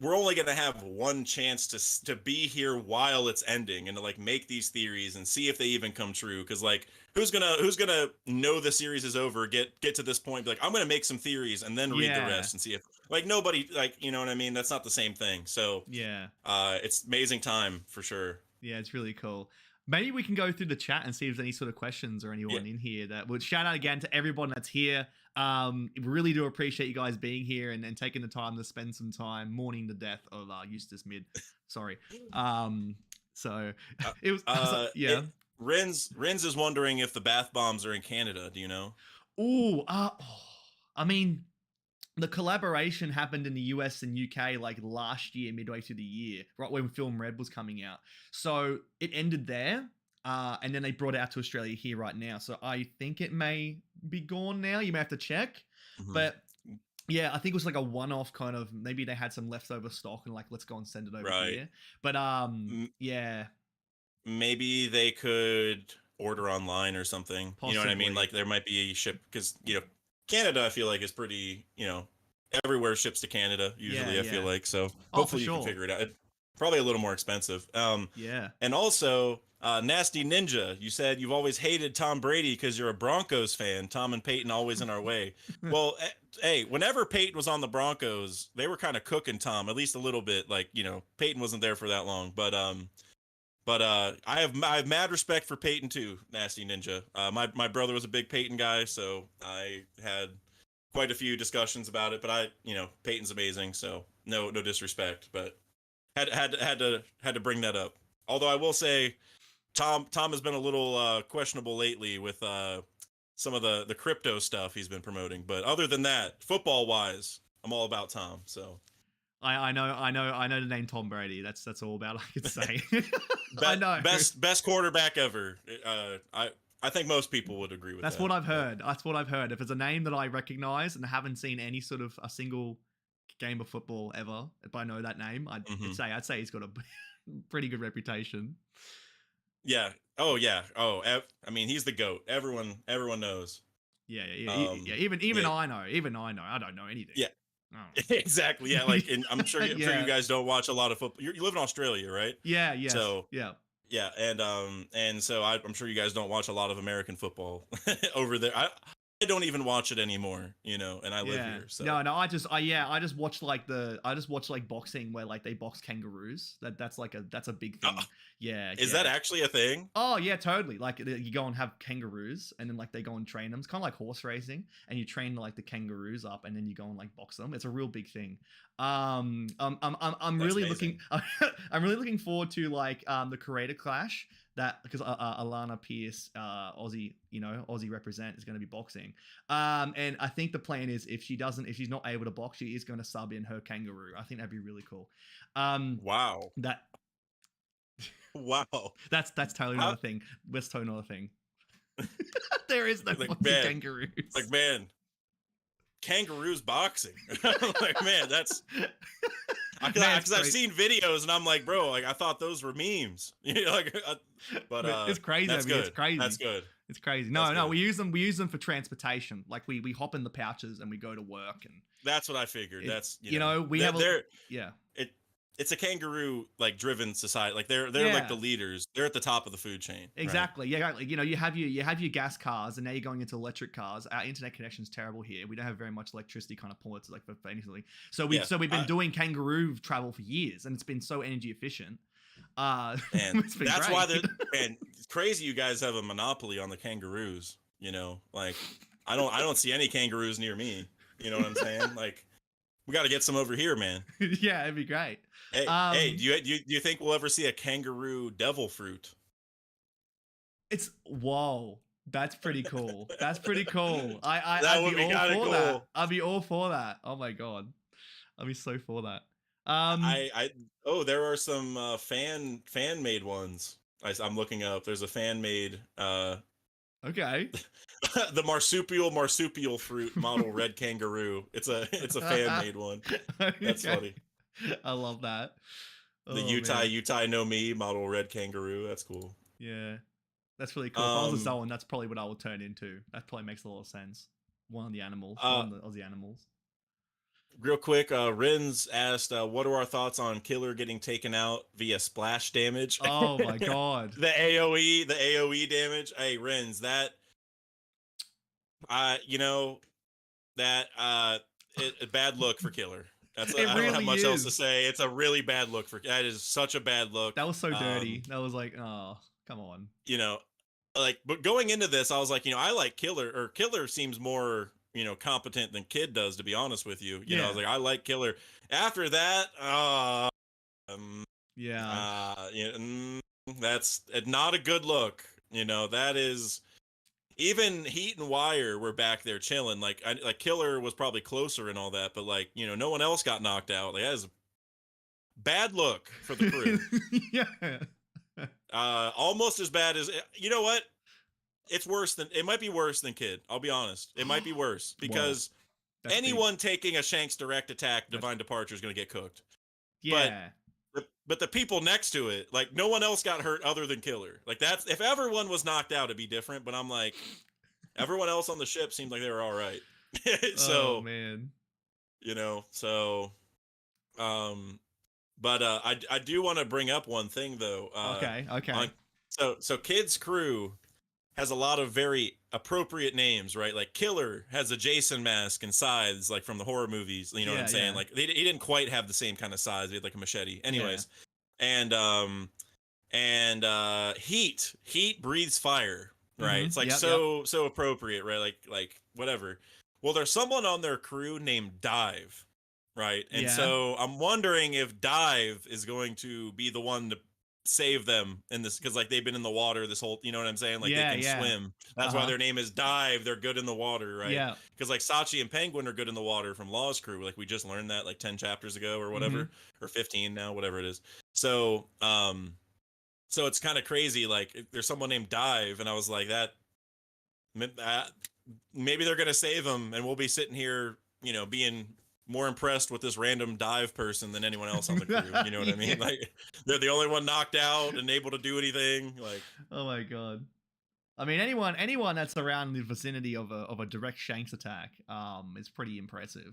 we're only going to have one chance to be here while it's ending and to like make these theories and see if they even come true. Because like who's gonna know the series is over, get to this point, be like, I'm gonna make some theories and then read the Yeah. rest and see if, like, nobody, like, you know what I mean? That's not the same thing. So Yeah. it's amazing time for sure. Yeah, it's really cool. Maybe we can go through the chat and see if there's any sort of questions or Yeah. anyone in here that would shout out again to everyone that's here. We really do appreciate you guys being here and taking the time to spend some time mourning the death of Eustass Mid. Sorry. So Uh, it was, yeah. Renz is wondering if the bath bombs are in Canada. Do you know? Ooh, I mean, the collaboration happened in the US and UK like last year, midway through the year, right when Film Red was coming out. So it ended there. And then they brought it out to Australia here right now. So I think it may be gone now. You may have to check. Mhm. But yeah, I think it was like a one-off kind of, maybe they had some leftover stock and like, let's go and send it over Right. here. But M- yeah, Maybe they could order online or something. You know what I mean? possibly. Like there might be a ship, because Canada, I feel like, is pretty, everywhere ships to Canada Yeah, usually, I feel yeah. like. So Oh, for hopefully you can sure. figure it out. Probably a little more expensive. Yeah. And also, Nasty Ninja, you said you've always hated Tom Brady because you're a Broncos fan. Tom and Peyton always in our way. Well, hey, whenever Peyton was on the Broncos, they were kind of cooking Tom, at least a little bit. Like, Peyton wasn't there for that long, but I have mad respect for Peyton too, Nasty Ninja. My brother was a big Peyton guy, so I had quite a few discussions about it. But Peyton's amazing, so no disrespect, but had to bring that up. Although I will say, Tom has been a little questionable lately with some of the crypto stuff he's been promoting. But other than that, football wise, I'm all about Tom. So I know the name Tom Brady. That's all about I could say. I know. best quarterback ever. I think most people would agree with That's that. what I've But heard. That's what I've heard. If it's a name that I recognize and haven't seen any sort of a single game of football ever, if I know that name, mhm. I'd say he's got a pretty good reputation. Yeah. Oh yeah. Oh, I mean, he's the GOAT. Everyone knows. Yeah. Even Yeah. I know. Even I know. I don't know anything. Yeah. Oh. Exactly. Yeah. Like, and I'm sure you Yeah. guys don't watch a lot of football. You live in Australia, right? Yeah. Yes. So Yeah. yeah, and so I'm sure you guys don't watch a lot of American football over there. I don't even watch it anymore, and I live Yeah. here. So No. I just watched like boxing where like they box kangaroos. That's a big Uh, thing. Yeah. is Yeah. that actually a thing? Oh yeah, totally. Like you go and have kangaroos, and then like they go and train them. It's kind of like horse racing, and you train like the kangaroos up, and then you go and like box them. It's a real big thing. I'm That's really amazing. looking. I'm really looking forward to like the creator clash that because Alana Pierce, Aussie represent is going to be boxing. And I think the plan is if she's not able to box, she is going to sub in her kangaroo. I think that'd be really cool. Wow. That Wow. that's totally How, another thing. That's totally another thing. There is no like fucking man, kangaroos. like man, kangaroos boxing. Like man, that's Man, it's because I've great. seen videos and I'm like, bro, like I thought those were memes. But It's crazy. I that's mean, it's good. That's crazy. good. It's crazy. That's No, good. we use them. We use them for transportation. Like we hop in the pouches and we go to work. And That's what I figured. it, That's we have a they're yeah. it it's a kangaroo like driven society. Like they're like the Yeah. leaders. They're at the top of the food chain, right? Exactly. Yeah. Like, you have your gas cars, and now you're going into electric cars. Our internet connection's terrible here. We don't have very much electricity kind of ports like for anything. So Yeah. we've been doing kangaroo travel for years, and it's been so energy efficient. And It's been that's why great. and it's crazy you guys have a monopoly on the kangaroos. Like I don't see any kangaroos near me. You know what I'm saying? Like We got to get some over here, man. Yeah, it'd be great. Hey, do you think we'll ever see a kangaroo devil fruit? It's whoa. That's pretty cool. That's pretty cool. That I'd would be be all kind of for that. cool. I'd be all for that. Oh my god. I'd be so for that. Um Oh, there are some fan made ones. I'm looking up. There's a fan made okay. the marsupial fruit model red kangaroo. It's a fan made one. That's funny. I love that. The Oh man. Utah no me model red kangaroo. That's cool. Yeah. That's really cool. If I was a Zoan, that's probably what I would turn into. That probably makes a lot of sense. One of the animals. One of the Aussie animals. Real quick, Rins asked, what are our thoughts on Killer getting taken out via splash damage? Oh my god. the AoE damage. Hey, Rins, that you know, that a bad look for Killer. That's I don't have much else to say. It's a really bad look for that is such a bad look. That was so dirty. That was like, oh, come on. You know, like but going into this, I was like, I like Killer, or Killer seems more, competent than Kid does, to be honest with you. You know, I was like, I like Killer. After that, that's not a good look. That is, even Heat and Wire were back there chilling. Like Killer was probably closer and all that, but like, no one else got knocked out. Like, that is a bad look for the crew. Yeah. Almost as bad as, you know what? It might be worse than Kid. I'll be honest. It might be worse because anyone taking a Shanks direct attack Divine Departure is going to get cooked. Yeah. But the people next to it, like, no one else got hurt other than Killer. Like, that's, if everyone was knocked out, it'd be different. But I'm like, everyone else on the ship seemed like they were all right. So, oh man. But I do want to bring up one thing though. Okay. So Kid's crew has a lot of very appropriate names, right? Like Killer has a Jason mask and scythes, like from the horror movies. You know what I'm saying? Like he didn't quite have the same kind of size. He had like a machete. Anyways, and Heat breathes fire, right? It's like so appropriate, right? Like whatever. Well, there's someone on their crew named Dive, right? And so I'm wondering if Dive is going to be the one to save them in this, because like they've been in the water this whole, you know what I'm saying? Like they can swim. That's why their name is Dive. They're good in the water, right? Yeah. Because like Sachi and Penguin are good in the water from Law's crew. Like we just learned that like 10 chapters ago or whatever, or 15 now, whatever it is. So so it's kind of crazy. Like there's someone named Dive, and I was like, that maybe they're gonna save him, and we'll be sitting here, being more impressed with this random Dive person than anyone else on the crew. You know what I mean? Like they're the only one knocked out and able to do anything. Like, oh my god. I mean, anyone that's around the vicinity of a direct Shanks attack, is pretty impressive.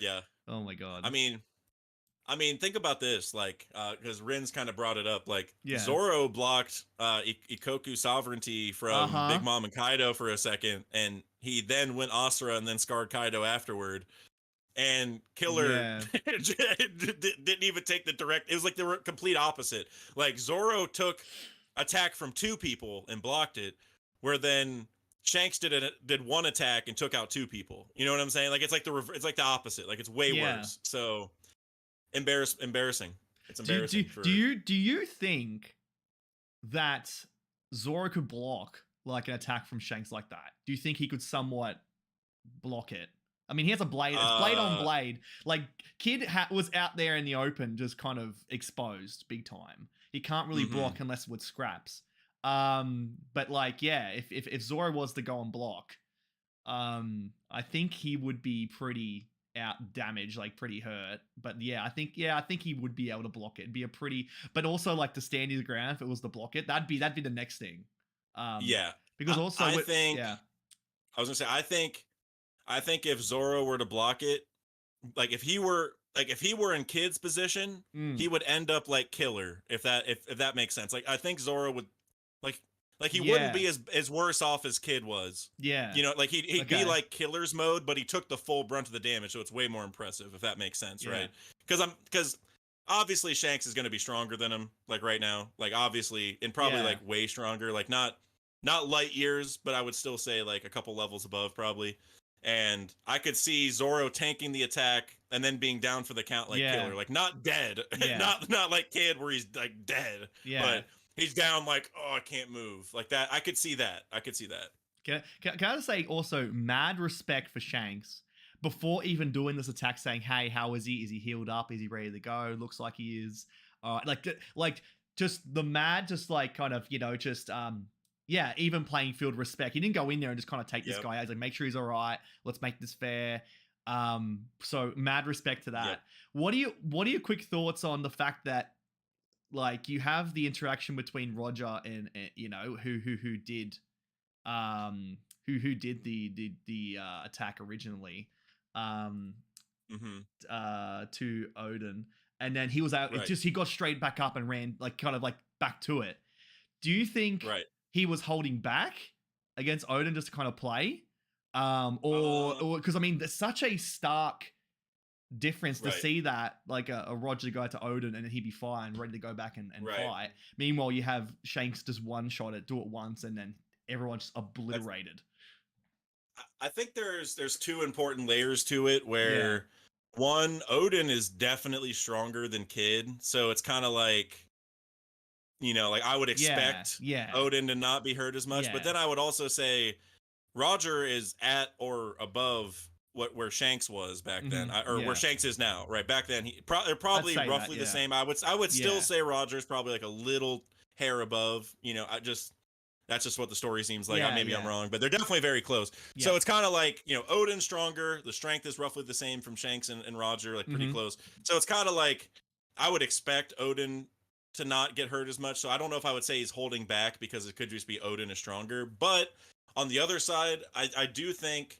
Yeah. Oh my god. I mean, think about this, like, because Rin's kind of brought it up. Like, Zoro blocked Ikoku's sovereignty from Big Mom and Kaido for a second, and he then went Asura and then scarred Kaido afterward. And Killer didn't even take the direct. It was like they were complete opposite. Like Zoro took attack from two people and blocked it, where then Shanks did one attack and took out two people. You know what I'm saying? Like it's like the opposite. Like it's way worse. So embarrassing. It's embarrassing. Do you think that Zoro could block like an attack from Shanks like that? Do you think he could somewhat block it? I mean, he has a blade. It's blade on blade. Like, Kid was out there in the open, just kind of exposed big time. He can't really block unless with scraps. But like, if Zoro was to go and block, I think he would be pretty out damaged, like pretty hurt. But I think he would be able to block it. It'd be a pretty, but also like to stand his ground if it was to block it. That'd be the next thing. Because also I was gonna say, I think if Zoro were to block it, like if he were in Kid's position, he would end up like Killer, if that makes sense. Like I think Zoro would like he wouldn't be as worse off as Kid was. Yeah. Like he'd be like Killer's mode, but he took the full brunt of the damage, so it's way more impressive, if that makes sense, right? Because obviously Shanks is gonna be stronger than him, like right now. Like obviously, and probably like way stronger, like not light years, but I would still say like a couple levels above probably. and I could see Zoro tanking the attack and then being down for the count like Yeah. Killer, like not dead, Yeah. not like Kid where he's like dead, Yeah. but he's down like, oh, I can't move like that. I could see that. Can I just say also mad respect for Shanks before even doing this attack, saying, "Hey, how is he? Is he healed up? Is he ready to go? Looks like he is." Like just the mad, just like kind of just yeah, even playing field respect. He didn't go in there and just kind of take this guy out. He's like, make sure he's all right. Let's make this fair. So mad respect to that. Yep. What are your quick thoughts on the fact that like you have the interaction between Roger and who did who did the attack originally to Odin, and then he was out. Right. He got straight back up and ran like kind of like back to it. Do you think he was holding back against Odin just to kind of play, or because I mean there's such a stark difference to see that like a Roger go to Odin and then he'd be fine, ready to go back and fight. Meanwhile, you have Shanks just one shot it, do it once, and then everyone's just obliterated. I think there's two important layers to it where one, Odin is definitely stronger than Kid, so it's kind of like like I would expect Odin to not be hurt as much, but then I would also say Roger is at or above where Shanks was back then, or where Shanks is now. Right back then, they're probably roughly the same. I would still say Roger's probably like a little hair above. That's just what the story seems like. Maybe I'm wrong, but they're definitely very close. So it's kind of like Odin's stronger. The strength is roughly the same from Shanks and Roger, like pretty close. So it's kind of like I would expect Odin to not get hurt as much. So I don't know if I would say he's holding back because it could just be Odin is stronger. But on the other side, I do think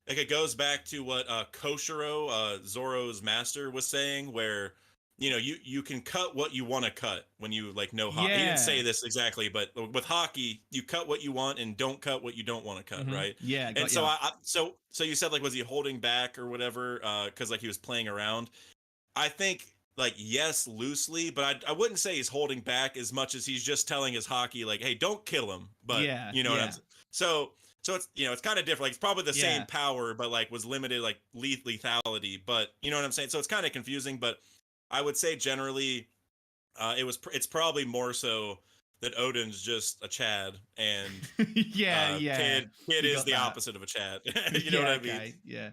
like it goes back to what Koshiro, Zoro's master, was saying, where you can cut what you want to cut when you like know hockey. He didn't say this exactly, but with hockey, you cut what you want and don't cut what you don't want to cut, right? Yeah. And so so you said like, was he holding back or whatever? Because like he was playing around. I think like yes, loosely, but I wouldn't say he's holding back as much as he's just telling his hockey like, hey, don't kill him. But you know what I'm saying? So it's it's kind of different. Like it's probably the same power, but like was limited like lethality. But you know what I'm saying? So it's kind of confusing. But I would say generally, it's probably more so that Odin's just a Chad and Kid is the opposite of a Chad. You know what I mean? Yeah.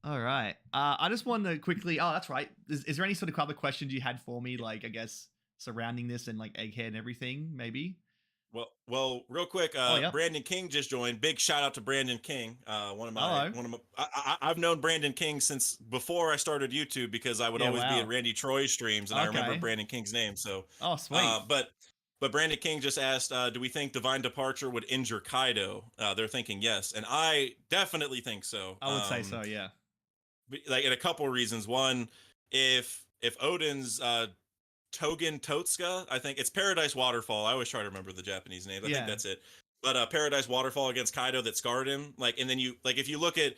All right. I just wanted to quickly. Oh, that's right. Is there any sort of other questions you had for me, like I guess surrounding this and like Egghead and everything, maybe? Well, real quick, Brandon King just joined. Big shout out to Brandon King. I've known Brandon King since before I started YouTube because I would always be at Randy Troy's streams, and I remember Brandon King's name. So, sweet. But Brandon King just asked, do we think Divine Departure would injure Kaido? They're thinking yes, and I definitely think so. I would say so, yeah. Like in a couple of reasons. One, if Odin's Togen Totsuka, I think it's Paradise Waterfall. I always try to remember the Japanese name. I think that's it. But Paradise Waterfall against Kaido that scarred him. Like, and then if you look at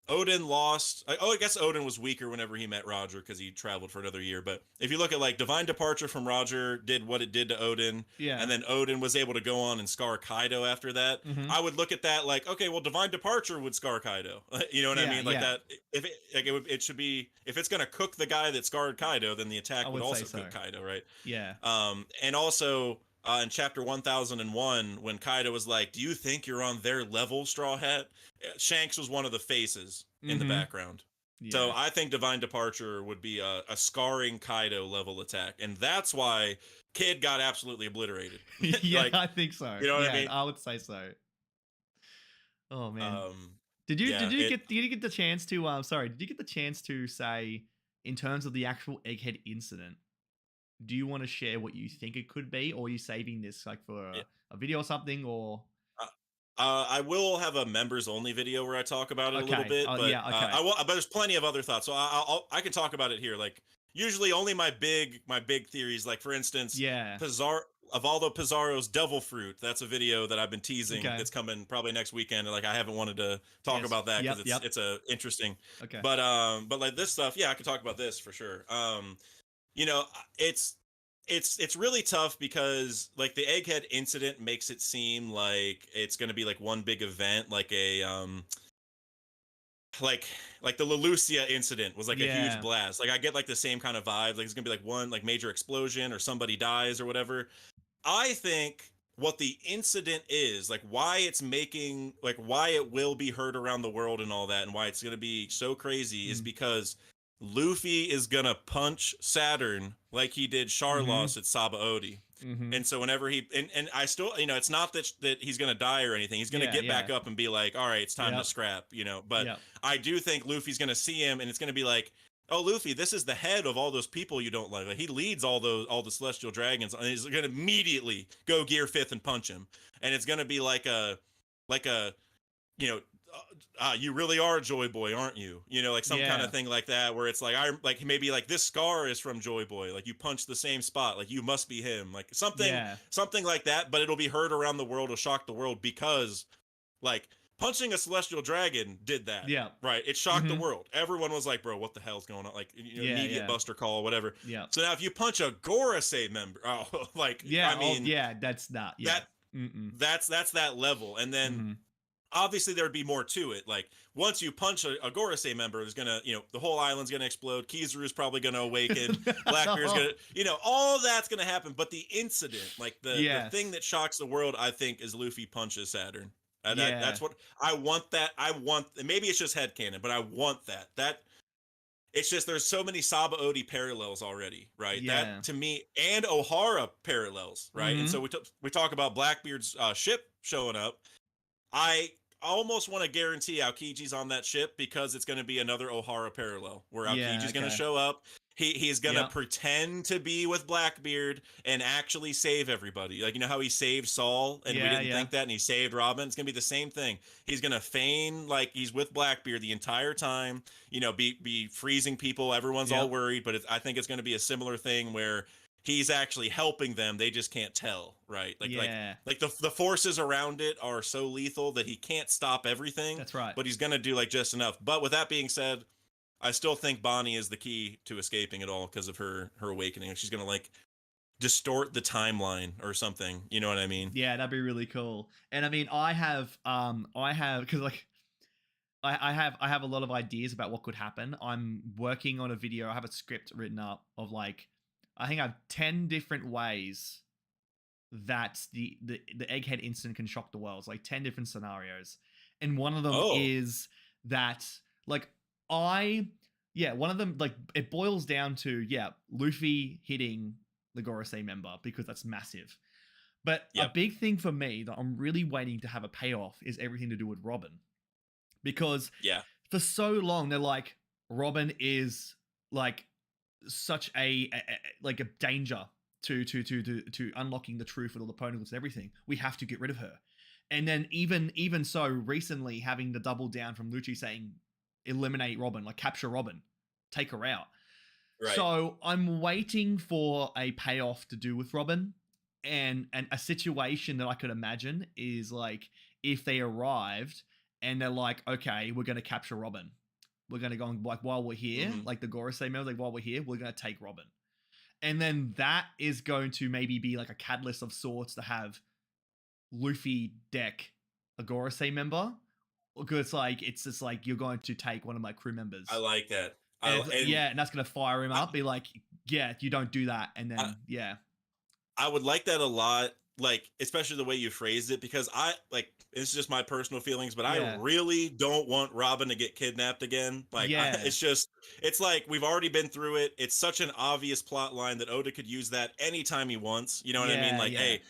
Odin lost. I guess Odin was weaker whenever he met Roger because he traveled for another year. But if you look at like Divine Departure from Roger did what it did to Odin, and then Odin was able to go on and scar Kaido after that. I would look at that like, okay, well, Divine Departure would scar Kaido. You know what I mean? Like that. If it should be, if it's gonna cook the guy that scarred Kaido, then the attack would also cook Kaido, right? Yeah. And also. In chapter 1001, when Kaido was like, "Do you think you're on their level, Straw Hat?" Shanks was one of the faces in the background. So I think Divine Departure would be a scarring Kaido level attack, and that's why Kid got absolutely obliterated. I think so. You know what I mean? I would say so. Oh man. Did you get the chance to? Did you get the chance to say in terms of the actual Egghead incident? Do you want to share what you think it could be, or are you saving this like for a video or something? Or I will have a members only video where I talk about it a little bit, but but there's plenty of other thoughts, so I can talk about it here. Like usually, only my big theories. Like for instance, Pizarro's Devil Fruit. That's a video that I've been teasing. That's coming probably next weekend. Like I haven't wanted to talk about that because it's a interesting. Okay. But like this stuff, I could talk about this for sure. You know, it's it's really tough because like the Egghead incident makes it seem like it's going to be like one big event, like a like like the Lelucia incident was like a huge Yeah. blast. Like I get like the same kind of vibe. Like it's gonna be like one like major explosion or somebody dies or whatever. I think what the incident is, like why it's making, like why it will be heard around the world and all that, and why it's gonna be so crazy is Mm. because Luffy is gonna punch Saturn like he did Mm-hmm. Charlos at Sabaody. Mm-hmm. And so whenever and I still, it's not that he's gonna die or anything. He's gonna Yeah, get back yeah. up and be like, all right, it's time to Yep. scrap, But Yep. I do think Luffy's gonna see him, and it's gonna be like, oh, Luffy, this is the head of all those people you don't like. Like he leads all the celestial dragons, and he's gonna immediately go gear fifth and punch him. And it's gonna be like a you know you really are Joy Boy, aren't you? Like some kind Yeah. of thing like that, where it's like, I like maybe like this scar is from Joy Boy, like you punched the same spot, like you must be him, like Yeah. something like that. But it'll be heard around the world, will shock the world, because like punching a celestial dragon did that, Yeah. right? It shocked the Mm-hmm. world. Everyone was like, bro, what the hell's going on? Like, Yeah, immediate yeah. buster call, whatever. Yeah. So now if you punch a Gorosei member, oh, like, Yeah. I Oh, mean, yeah. That's not. Yeah. that Mm-mm. that's that level. And then Mm-hmm. obviously there'd be more to it. Like once you punch a Gorosei member, there's gonna, the whole island's gonna explode. Kizaru's probably gonna awaken. Blackbeard's gonna, all that's gonna happen. But the incident, like the thing Yes. that shocks the world, I think, is Luffy punches Saturn. Yeah. That's what I want. That I want. Maybe it's just headcanon, but I want that. It's just there's so many Sabaody parallels already, right? Yeah. That to me, and Ohara parallels, right? And Mm-hmm. so we talk about Blackbeard's ship showing up. I almost want to guarantee Aokiji's on that ship, because it's going to be another Ohara parallel where Yeah. Aokiji's going to Okay. show up. He's going to Yep. pretend to be with Blackbeard and actually save everybody. Like, how he saved Saul and we Yeah. didn't Yeah. think that, and he saved Robin. It's going to be the same thing. He's going to feign like he's with Blackbeard the entire time, be freezing people. Everyone's all Yep. worried, but I think it's going to be a similar thing where he's actually helping them. They just can't tell, right? Yeah. Like the forces around it are so lethal that he can't stop everything, That's right. but he's gonna do like just enough. But with that being said, I still think Bonnie is the key to escaping it all because of her awakening. She's gonna like distort the timeline or something. You know what I mean? Yeah, that'd be really cool. And I mean, I have because like I have a lot of ideas about what could happen. I'm working on a video. I have a script written up of like I think I have 10 different ways that the Egghead incident can shock the world. It's like 10 different scenarios. And one of them Oh, is that like I yeah, one of them like it boils down to Luffy hitting the Gorosei member because that's massive. But a yep, big thing for me that I'm really waiting to have a payoff is everything to do with Robin. Because yeah, for so long they're like Robin is like such like a danger to unlocking the truth with all the poneglyphs and everything. We have to get rid of her. And then even so recently having the double down from Lucci saying eliminate Robin, like capture Robin, take her out. right. So I'm waiting for a payoff to do with Robin, and a situation that I could imagine is like if they arrived and they're like, okay, we're gonna capture Robin. We're gonna go and like while we're here, Mm-hmm. like the Gorosei members, like while we're here, we're gonna take Robin. And then that is going to maybe be like a catalyst of sorts to have Luffy deck a Gorosei member. Because like it's just like you're going to take one of my crew members. I like that. And and that's gonna fire him up. Be like, yeah, you don't do that, and I, then yeah, I would like that a lot, like especially the way you phrased it, because I like it's just my personal feelings, but I yeah, really don't want Robin to get kidnapped again. Like yeah, it's like we've already been through it. It's such an obvious plot line that Oda could use that anytime he wants. You know what I mean? yeah, Like, yeah, hey,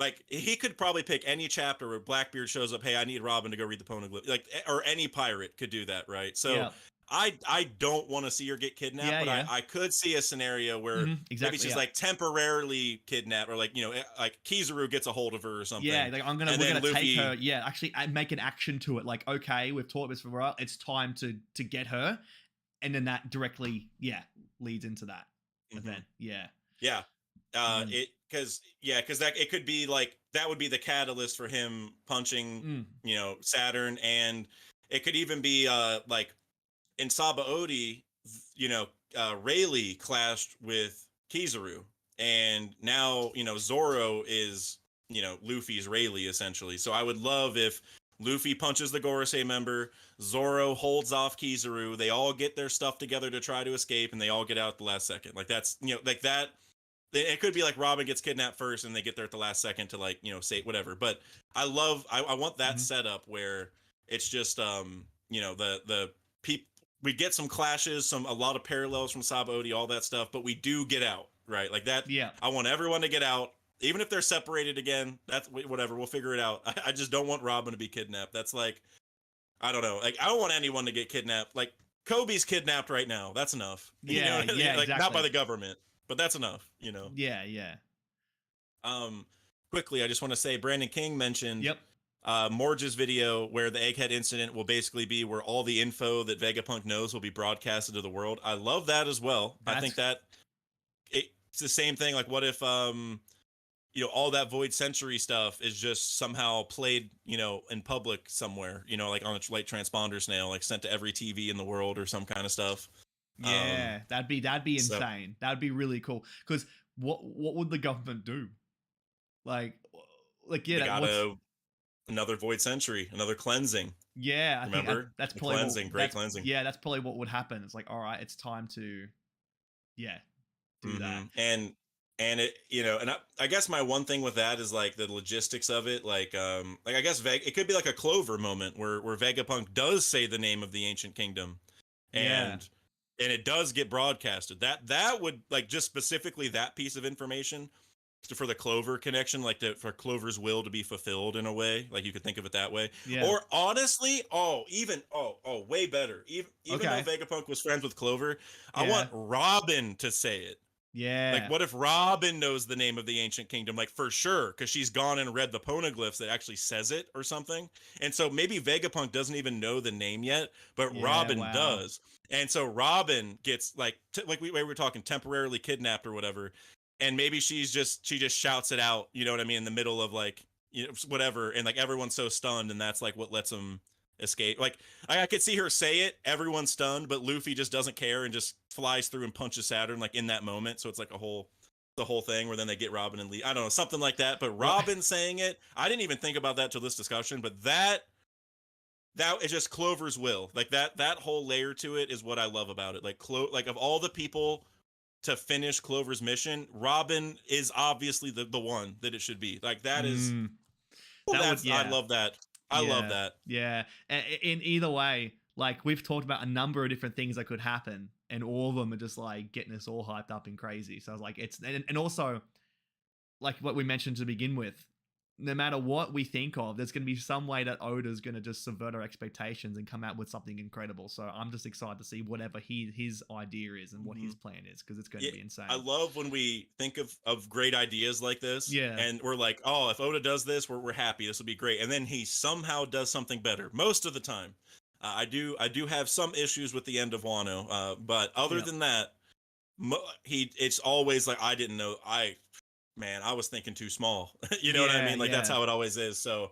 like he could probably pick any chapter where Blackbeard shows up. Hey, I need Robin to go read the Poneglyph. Like, or any pirate could do that, right? So yeah, I don't want to see her get kidnapped, yeah, but yeah. I could see a scenario where maybe Exactly. she's Yeah, like temporarily kidnapped, or like like Kizaru gets a hold of her or something. yeah. Like we're And then gonna Luffy, take her. Yeah, actually, make an action to it. Like, okay, we've taught this for a while. It's time to get her, and then that directly leads into that mhm, event. Yeah. yeah, Mm, because that it could be like that would be the catalyst for him punching mm, Saturn, and it could even be like in Sabaody, Rayleigh clashed with Kizaru, and now Zoro is Luffy's Rayleigh essentially. So I would love if Luffy punches the Gorosei member, Zoro holds off Kizaru, they all get their stuff together to try to escape, and they all get out at the last second. Like that's like that. It could be like Robin gets kidnapped first, and they get there at the last second to like say whatever. But I want that setup where it's just the people, we get some clashes, a lot of parallels from Sabaody, all that stuff, but we do get out, right? Like that. Yeah. I want everyone to get out, even if they're separated again. That's whatever. We'll figure it out. I just don't want Robin to be kidnapped. That's like, I don't know. Like I don't want anyone to get kidnapped. Like Kobe's kidnapped right now. That's enough. Yeah, yeah, like exactly. not by the government, but that's enough. Yeah, yeah. Quickly, I just want to say Brandon King mentioned. Yep. Morge's video where the Egghead incident will basically be where all the info that Vegapunk knows will be broadcasted to the world. I love that as well. I think that it's the same thing. Like, what if all that Void Century stuff is just somehow played in public somewhere, like on a light transponder snail, like sent to every TV in the world or some kind of stuff. Yeah, that'd be insane. That'd be really cool. Because what would the government do? Like yeah, another Void Century, another cleansing. Yeah, I think that's probably cleansing, great cleansing. Yeah, that's probably what would happen. It's like, all right, it's time to, do that. And it, and I guess my one thing with that is like the logistics of it. Like I guess it could be like a Clover moment where Vegapunk does say the name of the ancient kingdom, and it does get broadcasted. That would like just specifically that piece of information for the Clover connection, like for Clover's will to be fulfilled in a way, like you could think of it that way. Yeah. Or honestly, way better. Even though Vegapunk was friends with Clover, I want Robin to say it. Yeah. Like, what if Robin knows the name of the ancient kingdom? Like, for sure, because she's gone and read the poneglyphs that actually says it or something. And so maybe Vegapunk doesn't even know the name yet, but Robin does. And so Robin gets like we were talking temporarily kidnapped or whatever. And maybe she just shouts it out, you know what I mean, in the middle of like, whatever, and like everyone's so stunned, and that's like what lets them escape. Like I could see her say it, everyone's stunned, but Luffy just doesn't care and just flies through and punches Saturn like in that moment. So it's like the whole thing where then they get Robin and leave. I don't know, something like that. But Robin saying it, I didn't even think about that till this discussion, but that is just Clover's will. Like that whole layer to it is what I love about it. Like of all the people to finish Clover's mission, Robin is obviously the one that it should be. Like that is I love that. I love that. Yeah. In either way, like we've talked about a number of different things that could happen, and all of them are just like getting us all hyped up and crazy. So I was like, and also like what we mentioned to begin with, no matter what we think of, there's going to be some way that Oda's going to just subvert our expectations and come out with something incredible. So I'm just excited to see whatever his idea is and what his plan is, because it's going to be insane. I love when we think of great ideas like this, and we're like, oh, if Oda does this, we're happy. This will be great. And then he somehow does something better most of the time. I do have some issues with the end of Wano, but other than that, it's always like I didn't know. I was thinking too small. You know what I mean? Like that's how it always is. So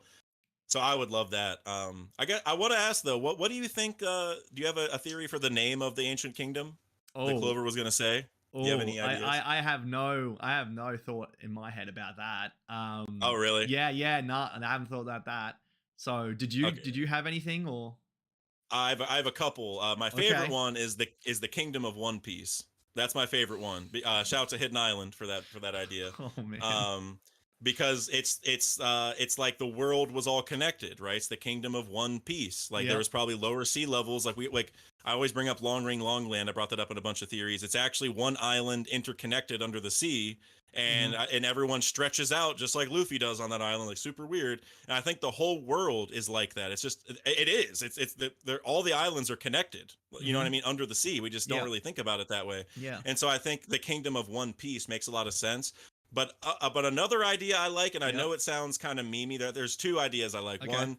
I would love that. I want to ask though, what do you think? Do you have a theory for the name of the ancient kingdom that Clover was going to say? Do you have any ideas? I have no thought in my head about that. Oh really? Yeah. No, I haven't thought about that. So did you have anything or? I have a couple. My favorite one is the Kingdom of One Piece. That's my favorite one. Shout out to Hidden Island for that idea. Oh man. Because it's like the world was all connected, right? It's the Kingdom of One Piece. Like there was probably lower sea levels. Like I always bring up Long Ring Long Land. I brought that up in a bunch of theories. It's actually one island interconnected under the sea, and everyone stretches out just like Luffy does on that island, like super weird. And I think the whole world is like that. It's just all the islands are connected. You know what I mean? Under the sea, we just don't really think about it that way. Yeah. And so I think the Kingdom of One Piece makes a lot of sense. But another idea I like, and I know it sounds kind of memey. There's two ideas I like. Okay. One,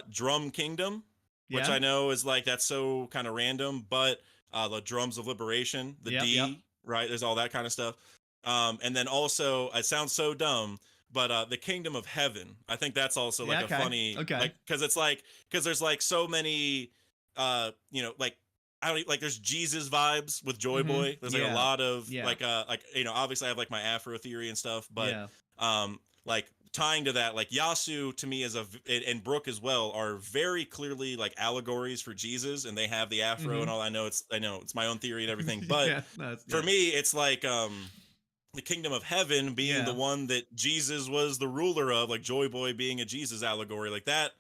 Drum Kingdom, which I know is like that's so kind of random, but the Drums of Liberation, the right? There's all that kind of stuff. And then also, it sounds so dumb, but the Kingdom of Heaven. I think that's also like a funny, like because there's like so many, like I don't like there's Jesus vibes with Joy Mm-hmm. Boy. There's like a Yeah. lot of Yeah. like obviously I have like my Afro theory and stuff, but Yeah. like tying to that, like Yasu to me and Brooke as well are very clearly like allegories for Jesus, and they have the Afro Mm-hmm. and all. I know it's my own theory and everything, but Yeah. That's for yeah. me it's like the kingdom of heaven being the Yeah. one that Jesus was the ruler of, like Joy Boy being a Jesus allegory, like that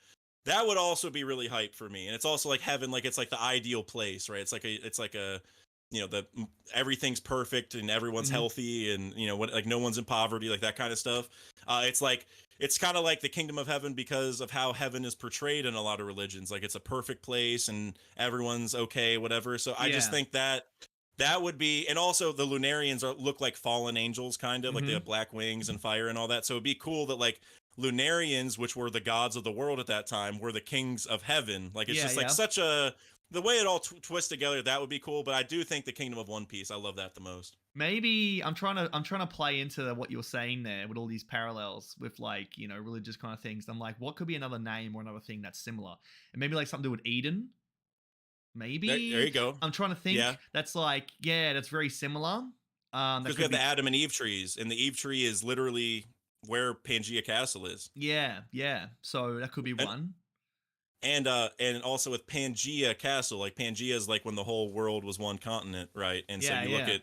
would also be really hype for me. And it's also like heaven, like it's like the ideal place, right? It's like a the everything's perfect and everyone's Mm-hmm. healthy and what, like no one's in poverty, like that kind of stuff. It's like it's kind of like the kingdom of heaven because of how heaven is portrayed in a lot of religions. Like it's a perfect place and everyone's okay, whatever. So I just Yeah. think that would be, and also the Lunarians look like fallen angels, kind of like they Mm-hmm. have black wings and fire and all that. So it'd be cool that like Lunarians, which were the gods of the world at that time, were the kings of heaven. Like it's Yeah. just like Yeah. such a the way it all twists together. That would be cool. But I do think the Kingdom of One Piece, I love that the most. Maybe I'm trying to play into what you're saying there with all these parallels with like religious kind of things. I'm like, what could be another name or another thing that's similar? And maybe like something to do with Eden. There Maybe you go. I'm trying to Yeah, think. That's like that's very similar. That because we could have the be Adam and Eve trees, and the Eve tree is literally where Pangea Castle is. yeah. So that could be And one. and also with Pangea Castle, like Pangea is like when the whole world was one continent, right? And so Yeah, you look yeah, at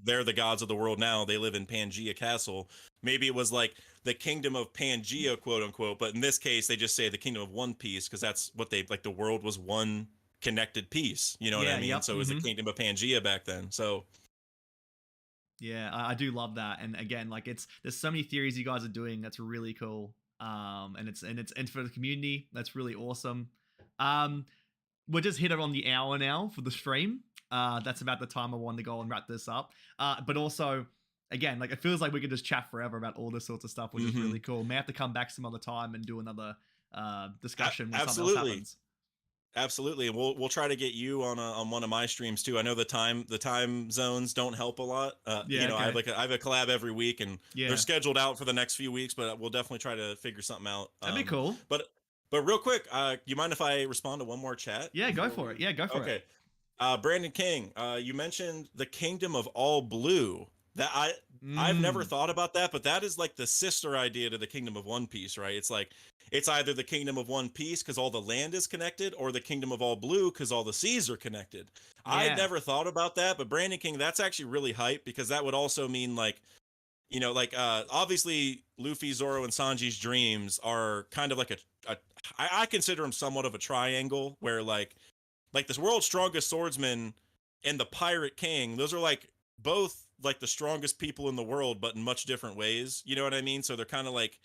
they're the gods of the world now. They live in Pangea Castle. Maybe it was like the kingdom of Pangea, quote unquote, but in this case they just say the kingdom of One Piece because that's what they like. The world was one connected piece. You know what I yeah. mean? Yep. So it was the kingdom of Pangea back then. So Yeah, I do love that. And again, like there's so many theories you guys are doing that's really cool. And for the community, that's really awesome. Um, we're just hit it on the hour now for the stream. That's about the time I wanted to go and wrap this up. But also, again, like it feels like we could just chat forever about all this sorts of stuff, which is mhm. really cool. May have to come back some other time and do another discussion when something else Absolutely. happens. Absolutely, and we'll try to get you on one of my streams too. I know the time zones don't help a lot. Yeah, I have okay. I have a collab every week, and they're Yeah, scheduled out for the next few weeks. But we'll definitely try to figure something out. that'd be cool. But real quick, you mind if I respond to one more chat Yeah, go before for it. we? Yeah, go for it. Okay, Brandon King, you mentioned the Kingdom of All Blue. That I've never Mm. thought about that, but that is like the sister idea to the Kingdom of One Piece, right? It's like it's either the Kingdom of One Piece because all the land is connected, or the Kingdom of All Blue because all the seas are connected. I'd Yeah. never thought about that, but Brandon King, that's actually really hype because that would also mean like obviously Luffy, Zoro, and Sanji's dreams are kind of like I consider them somewhat of a triangle where like this world's strongest swordsman and the pirate king, those are like both like the strongest people in the world but in much different ways, you know what I mean? So they're kind of like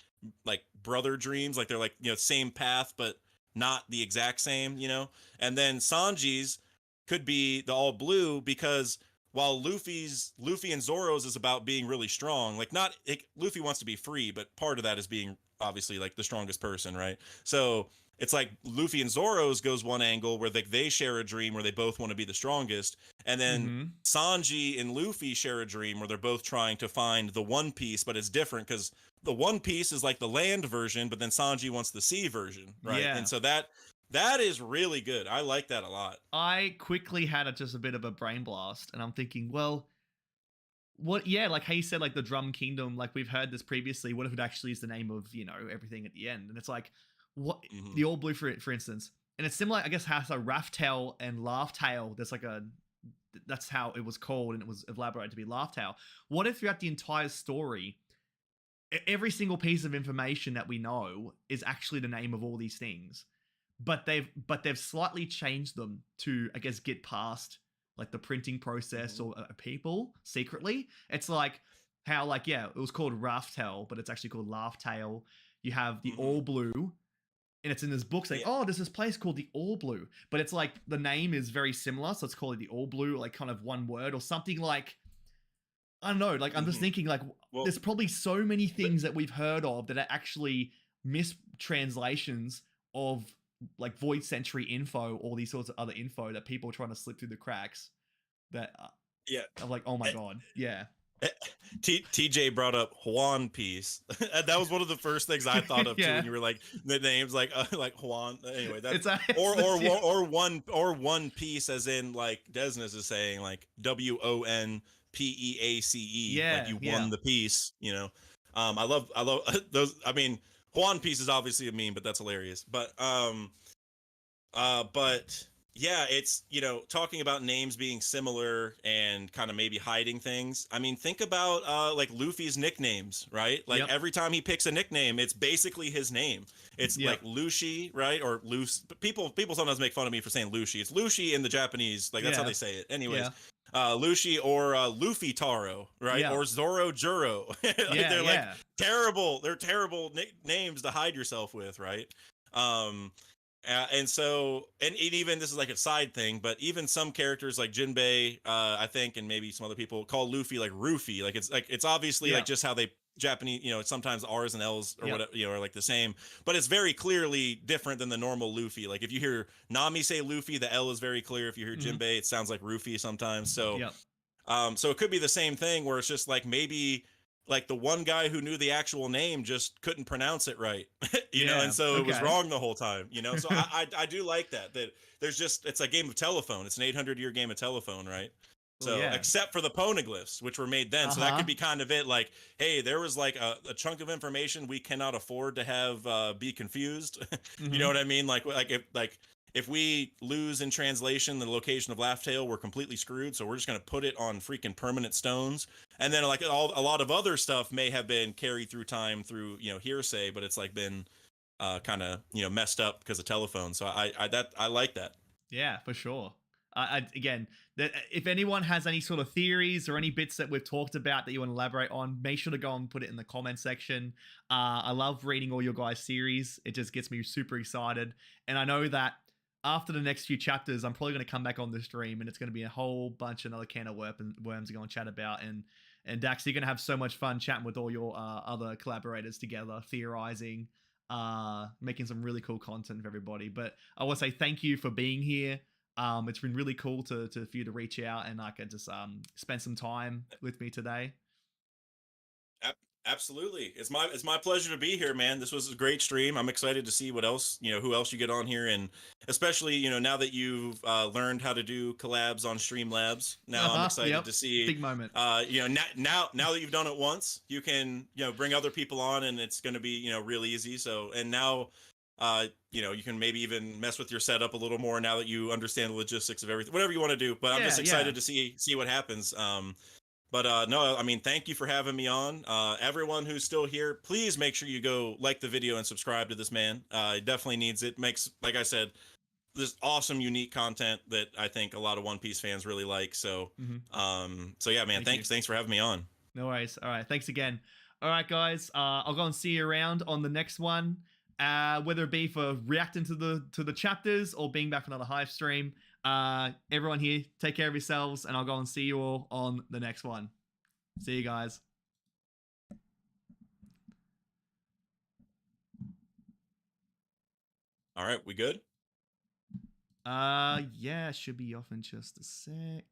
brother dreams, like they're like same path but not the exact same, and then Sanji's could be the all blue because while Luffy and Zoro's is about being really strong, like not Luffy wants to be free, but part of that is being obviously like the strongest person, right? So it's like Luffy and Zoro's goes one angle where they share a dream where they both want to be the strongest, and then Mm-hmm. Sanji and Luffy share a dream where they're both trying to find the One Piece, but it's different because the One Piece is like the land version, but then Sanji wants the sea version, right? And Yeah. so that is really good. I like that a lot. I quickly had just a bit of a brain blast, and I'm thinking, well, what? Yeah, like how you said, like the Drum Kingdom, like we've heard this previously. What if it actually is the name of everything at the end? And it's like, what Hmm. the All Blue for instance, and it's similar, I guess, how so Raft Tail and Laugh Tail. There's like that's how it was called, and it was elaborated to be Laugh Tail. What if throughout the entire story, every single piece of information that we know is actually the name of all these things, but they've slightly changed them to, I guess, get past like the printing process Hmm. or people secretly. It's like how, like, yeah, it was called Raftel, but it's actually called Laugh-Tail. You have the Hmm. All Blue, and it's in this book saying, Yeah. oh, there's this place called the All Blue, but it's like the name is very similar, so it's called the All Blue, like kind of one word or something. Like, I don't know, like I'm just Hmm. thinking, like, Well, there's probably so many things that we've heard of that are actually mistranslations of like Void Century info, all these sorts of other info that people are trying to slip through the cracks. That yeah. I'm like, oh my god, yeah. TJ brought up Juan Piece. That was one of the first things I thought of too Yeah. when you were like the names like Juan. Anyway, that's It's a, or one piece, as in like Desnes is saying, like WONPEACE, like yeah, you yeah. won the piece. You know, I love those. I mean, Juan Piece is obviously a meme, but that's hilarious. But yeah, it's, talking about names being similar and kind of maybe hiding things. I mean, think about like Luffy's nicknames, right? Like Yep. every time he picks a nickname, it's basically his name. It's Yep. like Lushi, right? Or Luce. People sometimes make fun of me for saying Lushi. It's Lushi in the Japanese, like that's how Yeah. they say it. Anyways, Yeah. Lushi or Luffy Taro, right? Yeah. Or Zoro Juro. Like Yeah. they're like Yeah. terrible. They're terrible names to hide yourself with, right? Um, and so, and even this is like a side thing, but even some characters like Jinbei, I think, and maybe some other people call Luffy like Rufy. Like it's obviously like Yeah. just how they Japanese, sometimes R's and L's or Yep. whatever, are like the same, but it's very clearly different than the normal Luffy. Like if you hear Nami say Luffy, the L is very clear. If you hear Mm-hmm. Jinbei, it sounds like Rufy sometimes. So Yep. so it could be the same thing where it's just like maybe like the one guy who knew the actual name just couldn't pronounce it right, and Yeah. so it was Okay. wrong the whole time, So I do like that there's just it's a game of telephone. It's an 800-year game of telephone, right? Well, So yeah. except for the poneglyphs, which were made then, so that Uh-huh. could be kind of it. Like, hey, there was like a chunk of information we cannot afford to have be confused. You know Mm-hmm. what I mean? If we lose in translation the location of Laugh Tale, we're completely screwed. So we're just gonna put it on freaking permanent stones. And then like a lot of other stuff may have been carried through time through hearsay, but it's like been kind of messed up because of telephone. So I like that. Yeah, for sure. Again, that if anyone has any sort of theories or any bits that we've talked about that you want to elaborate on, make sure to go and put it in the comment section. I love reading all your guys' series. It just gets me super excited. And I know that after the next few chapters, I'm probably going to come back on the stream and it's going to be a whole bunch of another can of worms to go and chat about. And Dax, you're going to have so much fun chatting with all your other collaborators together, theorizing, making some really cool content for everybody. But I want to say thank you for being here. It's been really cool to for you to reach out and like just spend some time with me today. Absolutely, it's my pleasure to be here, man. This was a great stream. I'm excited to see what else, who else you get on here, and especially now that you've learned how to do collabs on Streamlabs. Now I'm excited Yep. to see, Big moment. now that you've done it once, you can bring other people on, and it's going to be real easy. So and now. You can maybe even mess with your setup a little more now that you understand the logistics of everything, whatever you want to do. But I'm Yeah. just Yeah. excited to see what happens. But no, I mean, thank you for having me on. Everyone who's still here, please make sure you go like the video and subscribe to this man. He definitely needs it. Makes, like I said, this awesome, unique content that I think a lot of One Piece fans really like. So, Mm-hmm. so yeah, man, Thank you. thanks for having me on. No worries. All right. Thanks again. All right, guys. I'll go and see you around on the next one. Whether it be for reacting to the chapters or being back for another hype stream. Everyone here, take care of yourselves, and I'll go and see you all on the next one. See you guys. All right, we good? Yeah, should be off in just a sec.